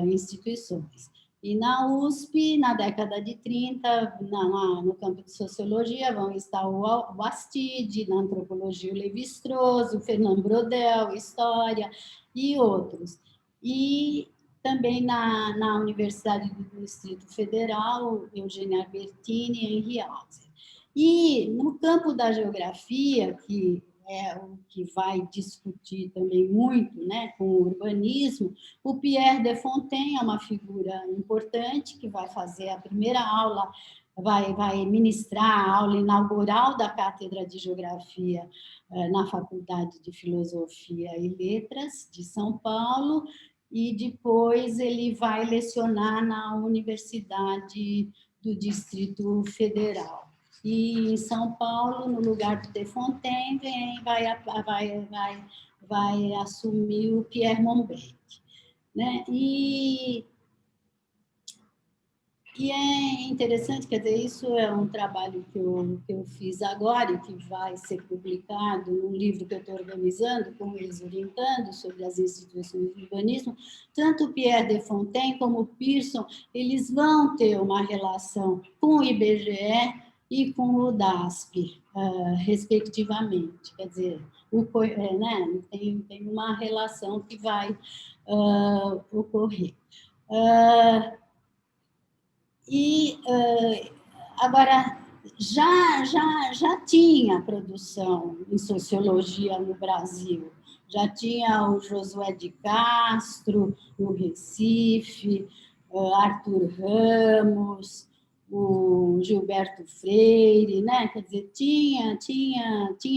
B: instituições. E na USP, na década de 30, no campo de sociologia, vão estar o Bastide, na antropologia o Levi-Strauss, o Fernando Brodel, história e outros. E também na Universidade do Distrito Federal, Eugênia Albertini e Henri Hauser. E no campo da geografia, que é o que vai discutir também muito, né, com o urbanismo, o Pierre de Fontaine é uma figura importante que vai fazer a primeira aula, vai ministrar a aula inaugural da Cátedra de Geografia na Faculdade de Filosofia e Letras de São Paulo, e depois ele vai lecionar na Universidade do Distrito Federal. E em São Paulo, no lugar do de Fontaine, vai assumir o Pierre Monbeck, né? E é interessante, quer dizer, isso é um trabalho que eu fiz agora e que vai ser publicado num livro que eu estou organizando, com eles orientando sobre as instituições de urbanismo. Tanto Pierre de Fontaine como o Pearson, eles vão ter uma relação com o IBGE e com o DASP, respectivamente. Quer dizer, né, tem uma relação que vai ocorrer. Agora, já tinha produção em sociologia no Brasil, já tinha o Josué de Castro, no Recife, Arthur Ramos, o Gilberto Freire, né? Quer dizer, tinha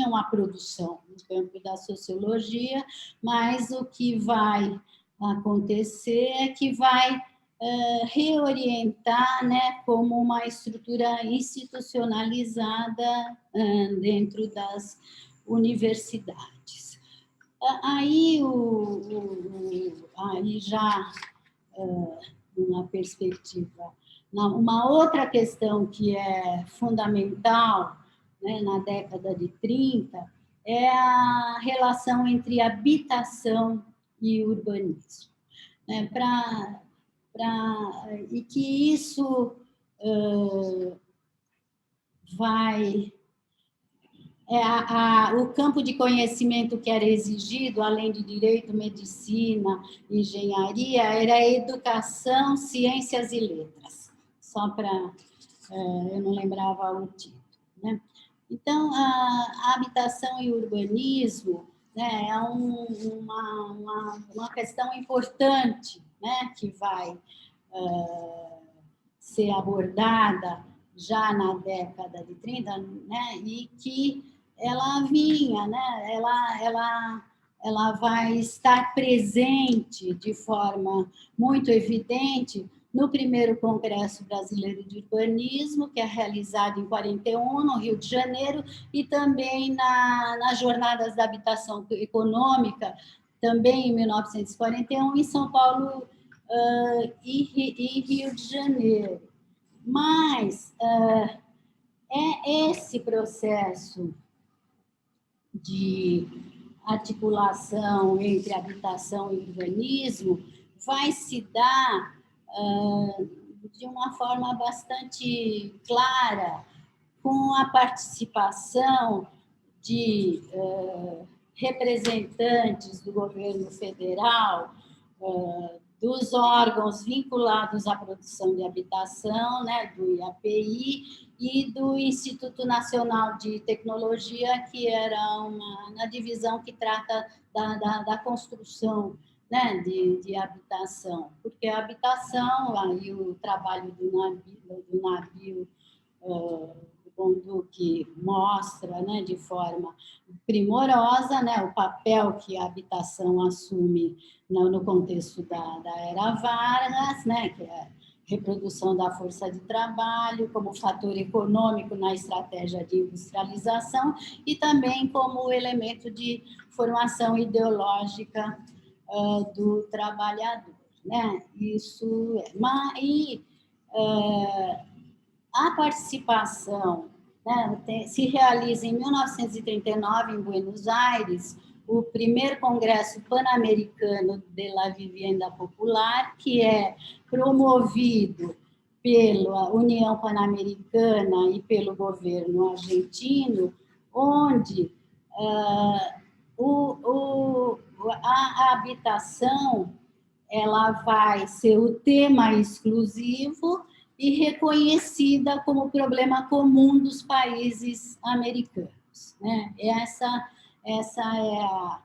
B: uma produção no campo da sociologia, mas o que vai acontecer é que vai reorientar, né, como uma estrutura institucionalizada dentro das universidades. Aí já uma perspectiva, uma outra questão que é fundamental, né, na década de 30 é a relação entre habitação e urbanismo, né, e que isso vai... o campo de conhecimento que era exigido, além de direito, medicina, engenharia, era a educação, ciências e letras. Só para... eu não lembrava o título, né? Então, a habitação e o urbanismo, né, é uma questão importante, né, que vai ser abordada já na década de 30, né, e que ela vinha, né, ela vai estar presente de forma muito evidente no primeiro Congresso Brasileiro de Urbanismo, que é realizado em 41, no Rio de Janeiro, e também nas Jornadas da Habitação Econômica, também em 1941, em São Paulo e Rio de Janeiro. Mas esse processo de articulação entre habitação e urbanismo vai se dar de uma forma bastante clara com a participação de representantes do governo federal, dos órgãos vinculados à produção de habitação, né, do IAPI, e do Instituto Nacional de Tecnologia, que era na divisão que trata da construção, né, de habitação, porque a habitação, aí o trabalho do navio que mostra, né, de forma primorosa, né, o papel que a habitação assume no contexto da Era Vargas, né, que é a reprodução da força de trabalho como fator econômico na estratégia de industrialização e também como elemento de formação ideológica do trabalhador, né? Isso a participação, né, se realiza em 1939, em Buenos Aires, o primeiro Congresso Pan-Americano de la Vivienda Popular, que é promovido pela União Pan-Americana e pelo governo argentino, onde a habitação ela vai ser o tema exclusivo e reconhecida como problema comum dos países americanos, né? Essa é a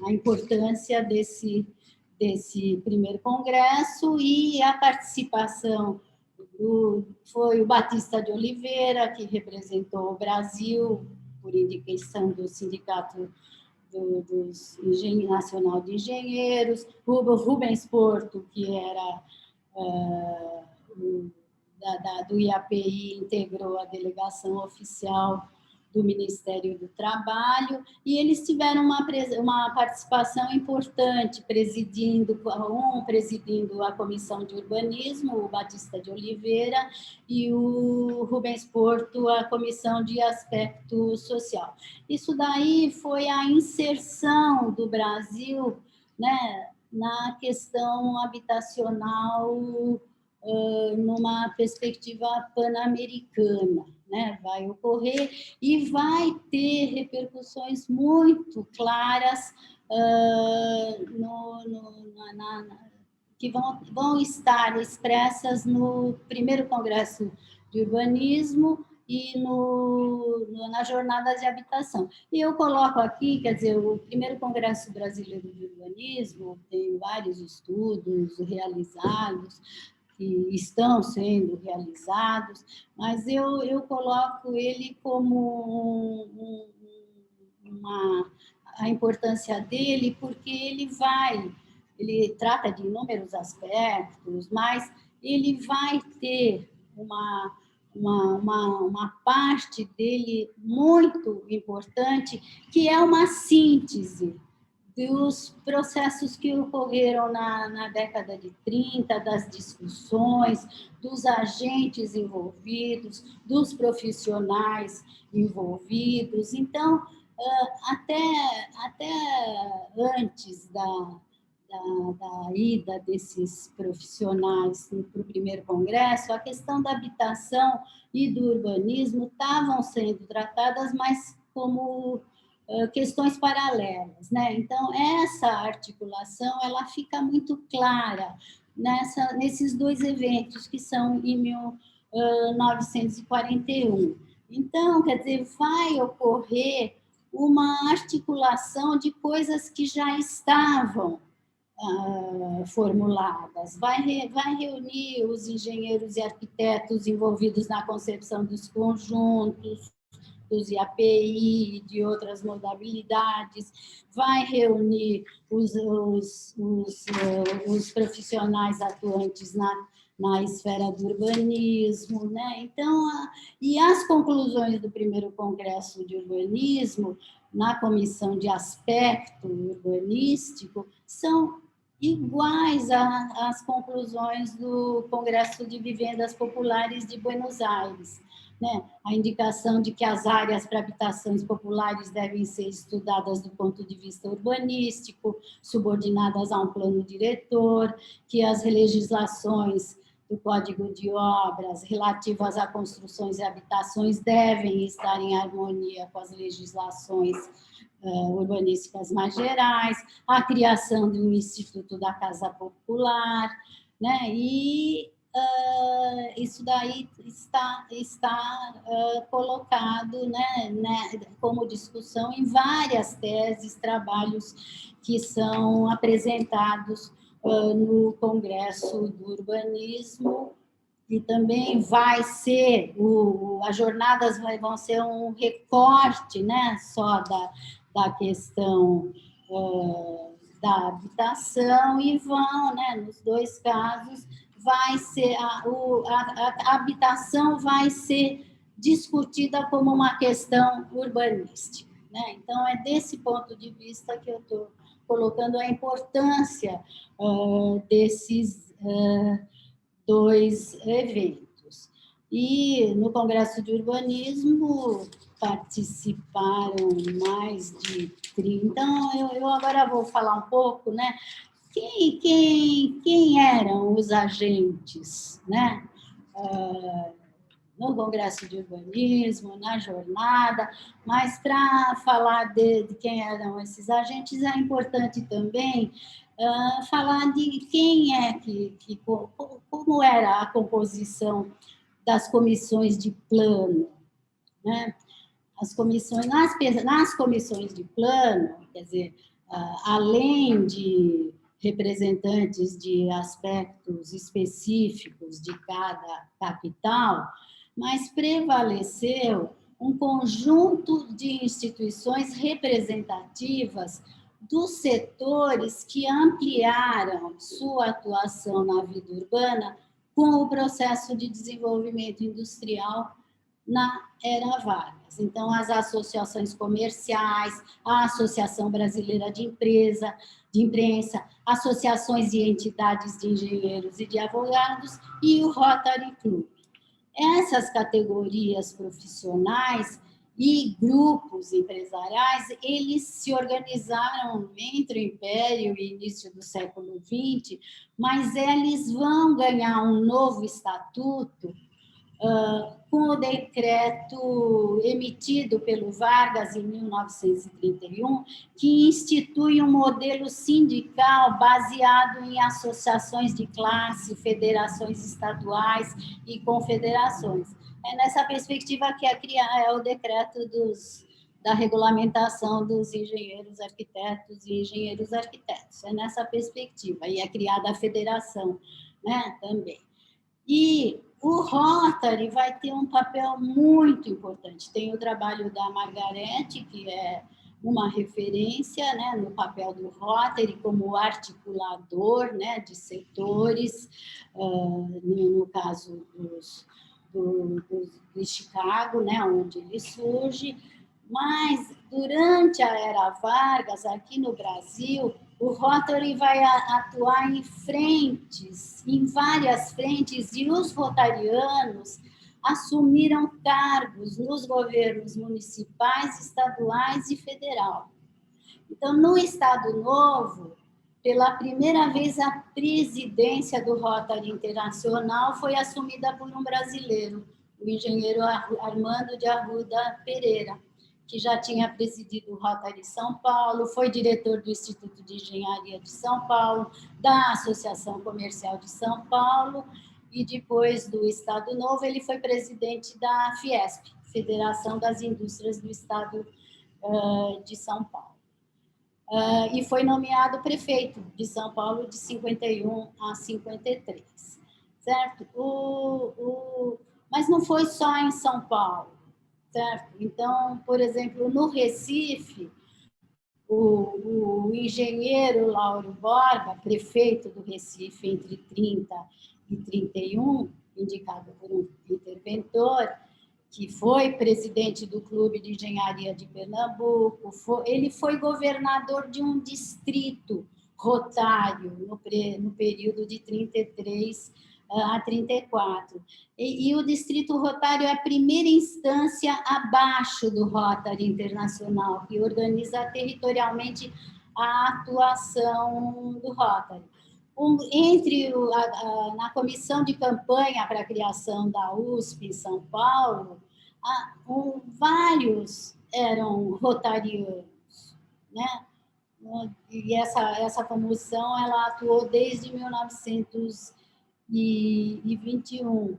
B: importância desse primeiro congresso, e a participação foi o Batista de Oliveira, que representou o Brasil por indicação do Sindicato Nacional de Engenheiros, Rubens Porto, que era do IAPI, integrou a delegação oficial do Ministério do Trabalho, e eles tiveram uma participação importante, presidindo a Comissão de Urbanismo, o Batista de Oliveira, e o Rubens Porto, a Comissão de Aspecto Social. Isso daí foi a inserção do Brasil, né, na questão habitacional numa perspectiva pan-americana, né? Vai ocorrer e vai ter repercussões muito claras que vão estar expressas no primeiro Congresso de Urbanismo e nas jornadas de habitação. E eu coloco aqui, quer dizer, o primeiro Congresso Brasileiro de Urbanismo tem vários estudos realizados, que estão sendo realizados, mas eu coloco ele como a importância dele, porque ele trata de inúmeros aspectos, mas ele vai ter uma parte dele muito importante, que é uma síntese dos processos que ocorreram na década de 30, das discussões, dos agentes envolvidos, dos profissionais envolvidos. Então, até antes da ida desses profissionais para o primeiro congresso, a questão da habitação e do urbanismo estavam sendo tratadas, mas como questões paralelas, né? Então, essa articulação ela fica muito clara nesses dois eventos, que são em 1941. Então, quer dizer, vai ocorrer uma articulação de coisas que já estavam formuladas, vai reunir os engenheiros e arquitetos envolvidos na concepção dos conjuntos, dos IAPI, de outras modalidades, vai reunir os profissionais atuantes na esfera do urbanismo, né? Então, e as conclusões do primeiro Congresso de Urbanismo, na Comissão de Aspecto Urbanístico, são iguais às conclusões do Congresso de Vivendas Populares de Buenos Aires, né? A indicação de que as áreas para habitações populares devem ser estudadas do ponto de vista urbanístico, subordinadas a um plano diretor, que as legislações do Código de Obras relativas a construções e habitações devem estar em harmonia com as legislações urbanísticas mais gerais, a criação de um Instituto da Casa Popular, né? E isso daí está colocado, né, como discussão em várias teses, trabalhos que são apresentados no Congresso do Urbanismo, e também vai ser, as jornadas vão ser um recorte, né, só da questão da habitação, e vão, né, nos dois casos, vai ser a habitação vai ser discutida como uma questão urbanística, né? Então, é desse ponto de vista que eu estou colocando a importância desses dois eventos. E no Congresso de Urbanismo participaram mais de 30. Então, eu agora vou falar um pouco, né? Quem eram os agentes, né? No Congresso de Urbanismo, na jornada, mas para falar de quem eram esses agentes, é importante também falar de quem é como era a composição das comissões de plano, né? As comissões, nas comissões de plano, quer dizer, além de representantes de aspectos específicos de cada capital, mas prevaleceu um conjunto de instituições representativas dos setores que ampliaram sua atuação na vida urbana com o processo de desenvolvimento industrial na era Vargas. Então, as associações comerciais, a Associação Brasileira de Imprensa, associações e entidades de engenheiros e de advogados e o Rotary Club. Essas categorias profissionais e grupos empresariais, eles se organizaram entre o Império e início do século XX, mas eles vão ganhar um novo estatuto com o decreto emitido pelo Vargas em 1931, que institui um modelo sindical baseado em associações de classe, federações estaduais e confederações. É nessa perspectiva que é o decreto da regulamentação dos engenheiros arquitetos e engenheiros arquitetos. É nessa perspectiva, e é criada a federação, né, também. E o Rotary vai ter um papel muito importante. Tem o trabalho da Margarete, que é uma referência, né, no papel do Rotary como articulador, né, de setores, no caso de Chicago, né, onde ele surge. Mas, durante a era Vargas, aqui no Brasil, o Rotary vai atuar em várias frentes, e os rotarianos assumiram cargos nos governos municipais, estaduais e federal. Então, no Estado Novo, pela primeira vez, a presidência do Rotary Internacional foi assumida por um brasileiro, o engenheiro Armando de Arruda Pereira, que já tinha presidido o Rotary São Paulo, foi diretor do Instituto de Engenharia de São Paulo, da Associação Comercial de São Paulo, e depois do Estado Novo, ele foi presidente da Fiesp, Federação das Indústrias do Estado de São Paulo. E foi nomeado prefeito de São Paulo de 51 a 53, certo? Mas não foi só em São Paulo, certo? Então, por exemplo, no Recife, o engenheiro Lauro Borba, prefeito do Recife entre 30 e 31, indicado por um interventor, que foi presidente do Clube de Engenharia de Pernambuco, ele foi governador de um distrito rotário no período de 33 a 34. E o Distrito Rotário é a primeira instância abaixo do Rotary Internacional, que organiza territorialmente a atuação do Rotary. Na comissão de campanha para a criação da USP em São Paulo, vários eram rotarianos, né? E essa comissão ela atuou desde 1921.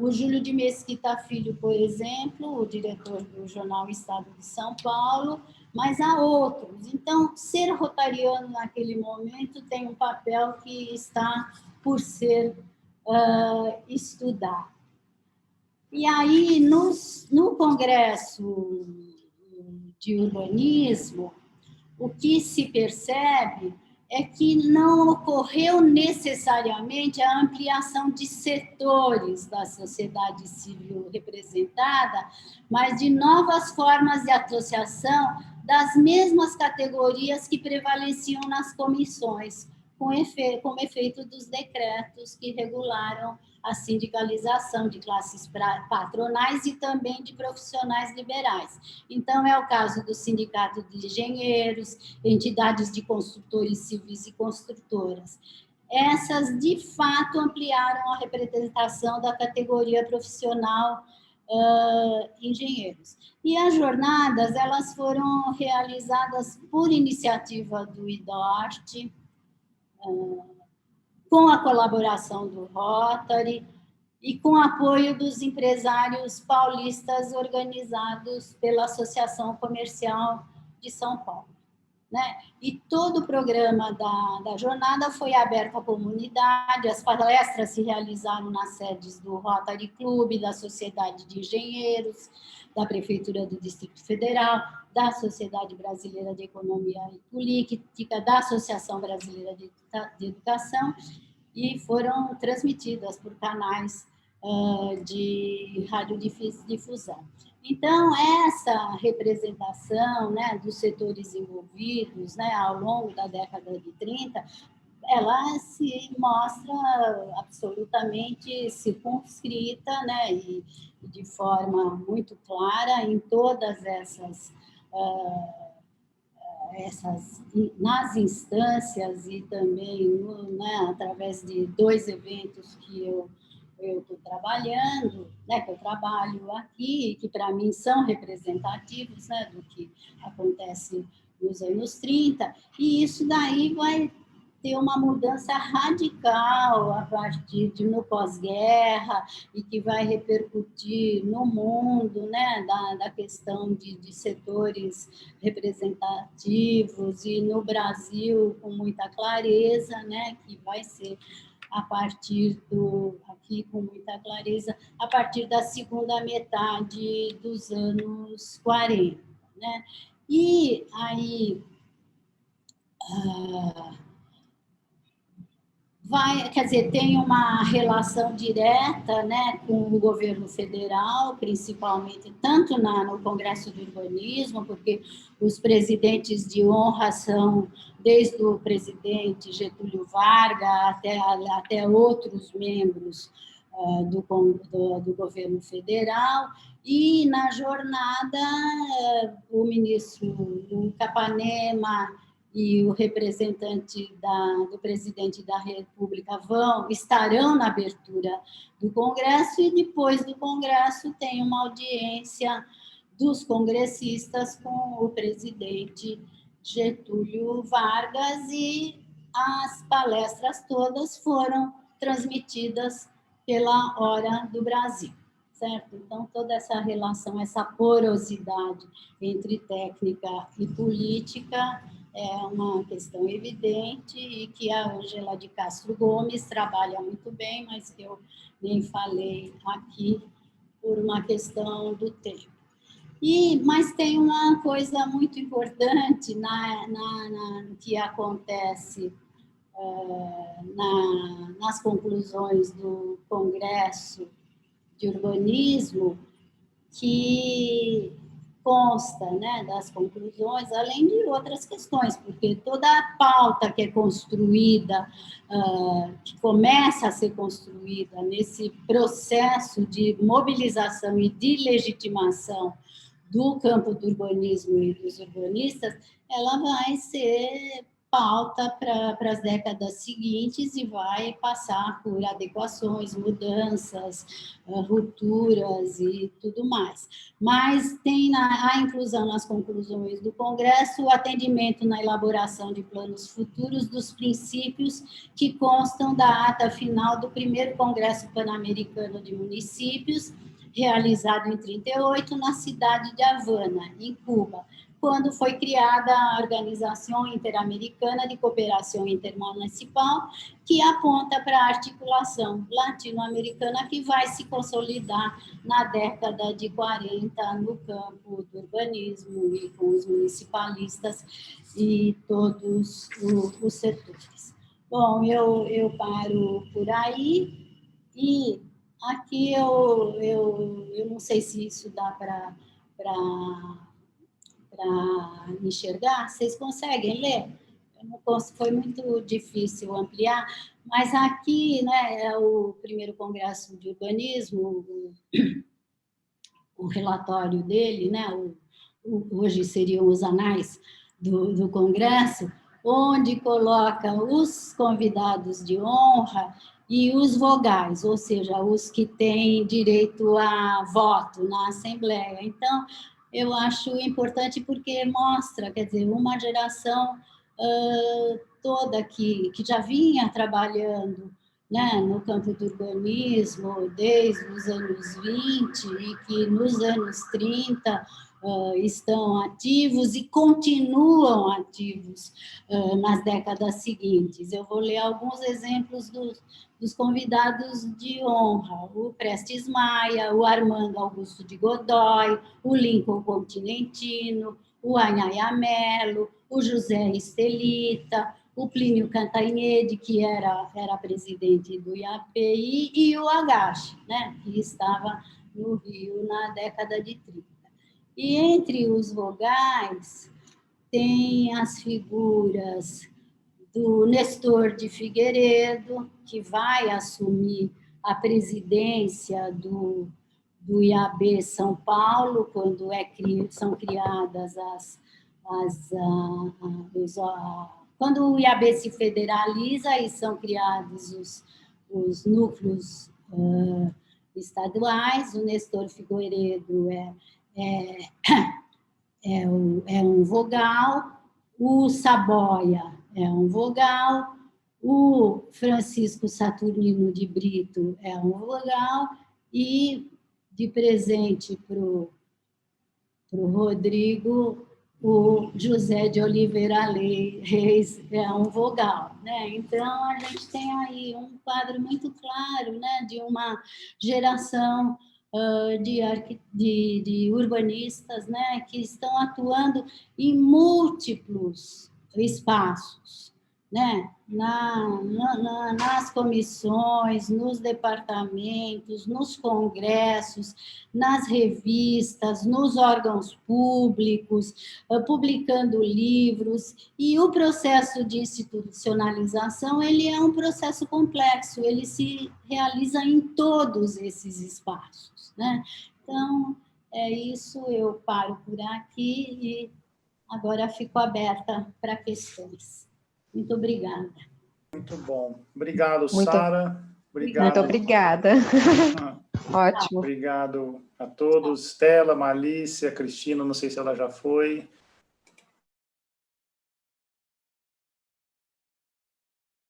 B: O Júlio de Mesquita Filho, por exemplo, o diretor do jornal Estado de São Paulo, mas há outros. Então, ser rotariano naquele momento tem um papel que está por ser estudado. E aí, no Congresso de Urbanismo, o que se percebe é que não ocorreu necessariamente a ampliação de setores da sociedade civil representada, mas de novas formas de associação das mesmas categorias que prevaleciam nas comissões, como efeito dos decretos que regularam a sindicalização de classes patronais e também de profissionais liberais. Então, é o caso do Sindicato de Engenheiros, entidades de construtores civis e construtoras. Essas, de fato, ampliaram a representação da categoria profissional engenheiros. E as jornadas, elas foram realizadas por iniciativa do IDORT, com a colaboração do Rotary e com apoio dos empresários paulistas organizados pela Associação Comercial de São Paulo, né? E todo o programa da jornada foi aberto à comunidade, as palestras se realizaram nas sedes do Rotary Club, da Sociedade de Engenheiros, da Prefeitura do Distrito Federal, da Sociedade Brasileira de Economia e Política, da Associação Brasileira de Educação, e foram transmitidas por canais de radiodifusão. Então, essa representação, né, dos setores envolvidos, né, ao longo da década de 30, ela se mostra absolutamente circunscrita, né, e de forma muito clara em todas nas instâncias e também, né, através de 2 eventos que eu estou trabalhando, né, que eu trabalho aqui, que para mim são representativos, né, do que acontece nos anos 30, e isso daí vai ter uma mudança radical a partir de no pós-guerra e que vai repercutir no mundo, né, da questão de setores representativos e no Brasil com muita clareza, né, que vai ser a partir aqui com muita clareza, a partir da segunda metade dos anos 40, né? E aí quer dizer, tem uma relação direta, né, com o governo federal, principalmente tanto no Congresso do Urbanismo, porque os presidentes de honra são desde o presidente Getúlio Vargas até outros membros do governo federal, e na jornada o ministro Capanema e o representante do presidente da República estarão na abertura do Congresso, e depois do Congresso tem uma audiência dos congressistas com o presidente Getúlio Vargas, e as palestras todas foram transmitidas pela Hora do Brasil, certo? Então, toda essa relação, essa porosidade entre técnica e política é uma questão evidente e que a Ângela de Castro Gomes trabalha muito bem, mas que eu nem falei aqui por uma questão do tempo. Mas tem uma coisa muito importante que acontece nas conclusões do Congresso de Urbanismo, que consta, né, das conclusões, além de outras questões, porque toda a pauta que é construída, que começa a ser construída nesse processo de mobilização e de legitimação do campo do urbanismo e dos urbanistas, ela vai ser pauta para as décadas seguintes e vai passar por adequações, mudanças, rupturas e tudo mais. Mas tem a inclusão nas conclusões do Congresso, o atendimento na elaboração de planos futuros dos princípios que constam da ata final do primeiro Congresso Pan-Americano de Municípios, realizado em 1938, na cidade de Havana, em Cuba, quando foi criada a Organização Interamericana de Cooperação Intermunicipal, que aponta para a articulação latino-americana que vai se consolidar na década de 40 no campo do urbanismo e com os municipalistas e todos os setores. Bom, eu paro por aí e aqui eu não sei se isso dá para enxergar. Vocês conseguem ler? Eu não consigo, foi muito difícil ampliar, mas aqui, né, é o primeiro Congresso de Urbanismo, o relatório dele, né, hoje seriam os anais do Congresso, onde coloca os convidados de honra e os vogais, ou seja, os que têm direito a voto na Assembleia. Então, eu acho importante porque mostra, quer dizer, uma geração toda que já vinha trabalhando, né, no campo do urbanismo desde os anos 20 e que nos anos 30 estão ativos e continuam ativos nas décadas seguintes. Eu vou ler alguns exemplos dos convidados de honra: o Prestes Maia, o Armando Augusto de Godoy, o Lincoln Continentino, o Anhaya Mello, o José Estelita, o Plínio Cantanhede, que era presidente do IAPI, e o Agache, né, que estava no Rio na década de 30. E entre os vogais tem as figuras do Nestor de Figueiredo, que vai assumir a presidência do IAB São Paulo, quando são criadas quando o IAB se federaliza e são criados os núcleos estaduais. O Nestor Figueiredo é um vogal, o Saboia é um vogal, o Francisco Saturnino de Brito é um vogal, e de presente para o Rodrigo, o José de Oliveira Reis é um vogal, né? Então, a gente tem aí um quadro muito claro, né, de uma geração de urbanistas, né, que estão atuando em múltiplos espaços, né, nas comissões, nos departamentos, nos congressos, nas revistas, nos órgãos públicos, publicando livros. E o processo de institucionalização, ele é um processo complexo, ele se realiza em todos esses espaços, né? Então, é isso, eu paro por aqui e agora fico aberta para questões. Muito obrigada.
A: Muito bom. Obrigado, Sara. Obrigado.
C: Muito obrigada. Ótimo.
A: Obrigado a todos. Stella, Malícia, Cristina, não sei se ela já foi.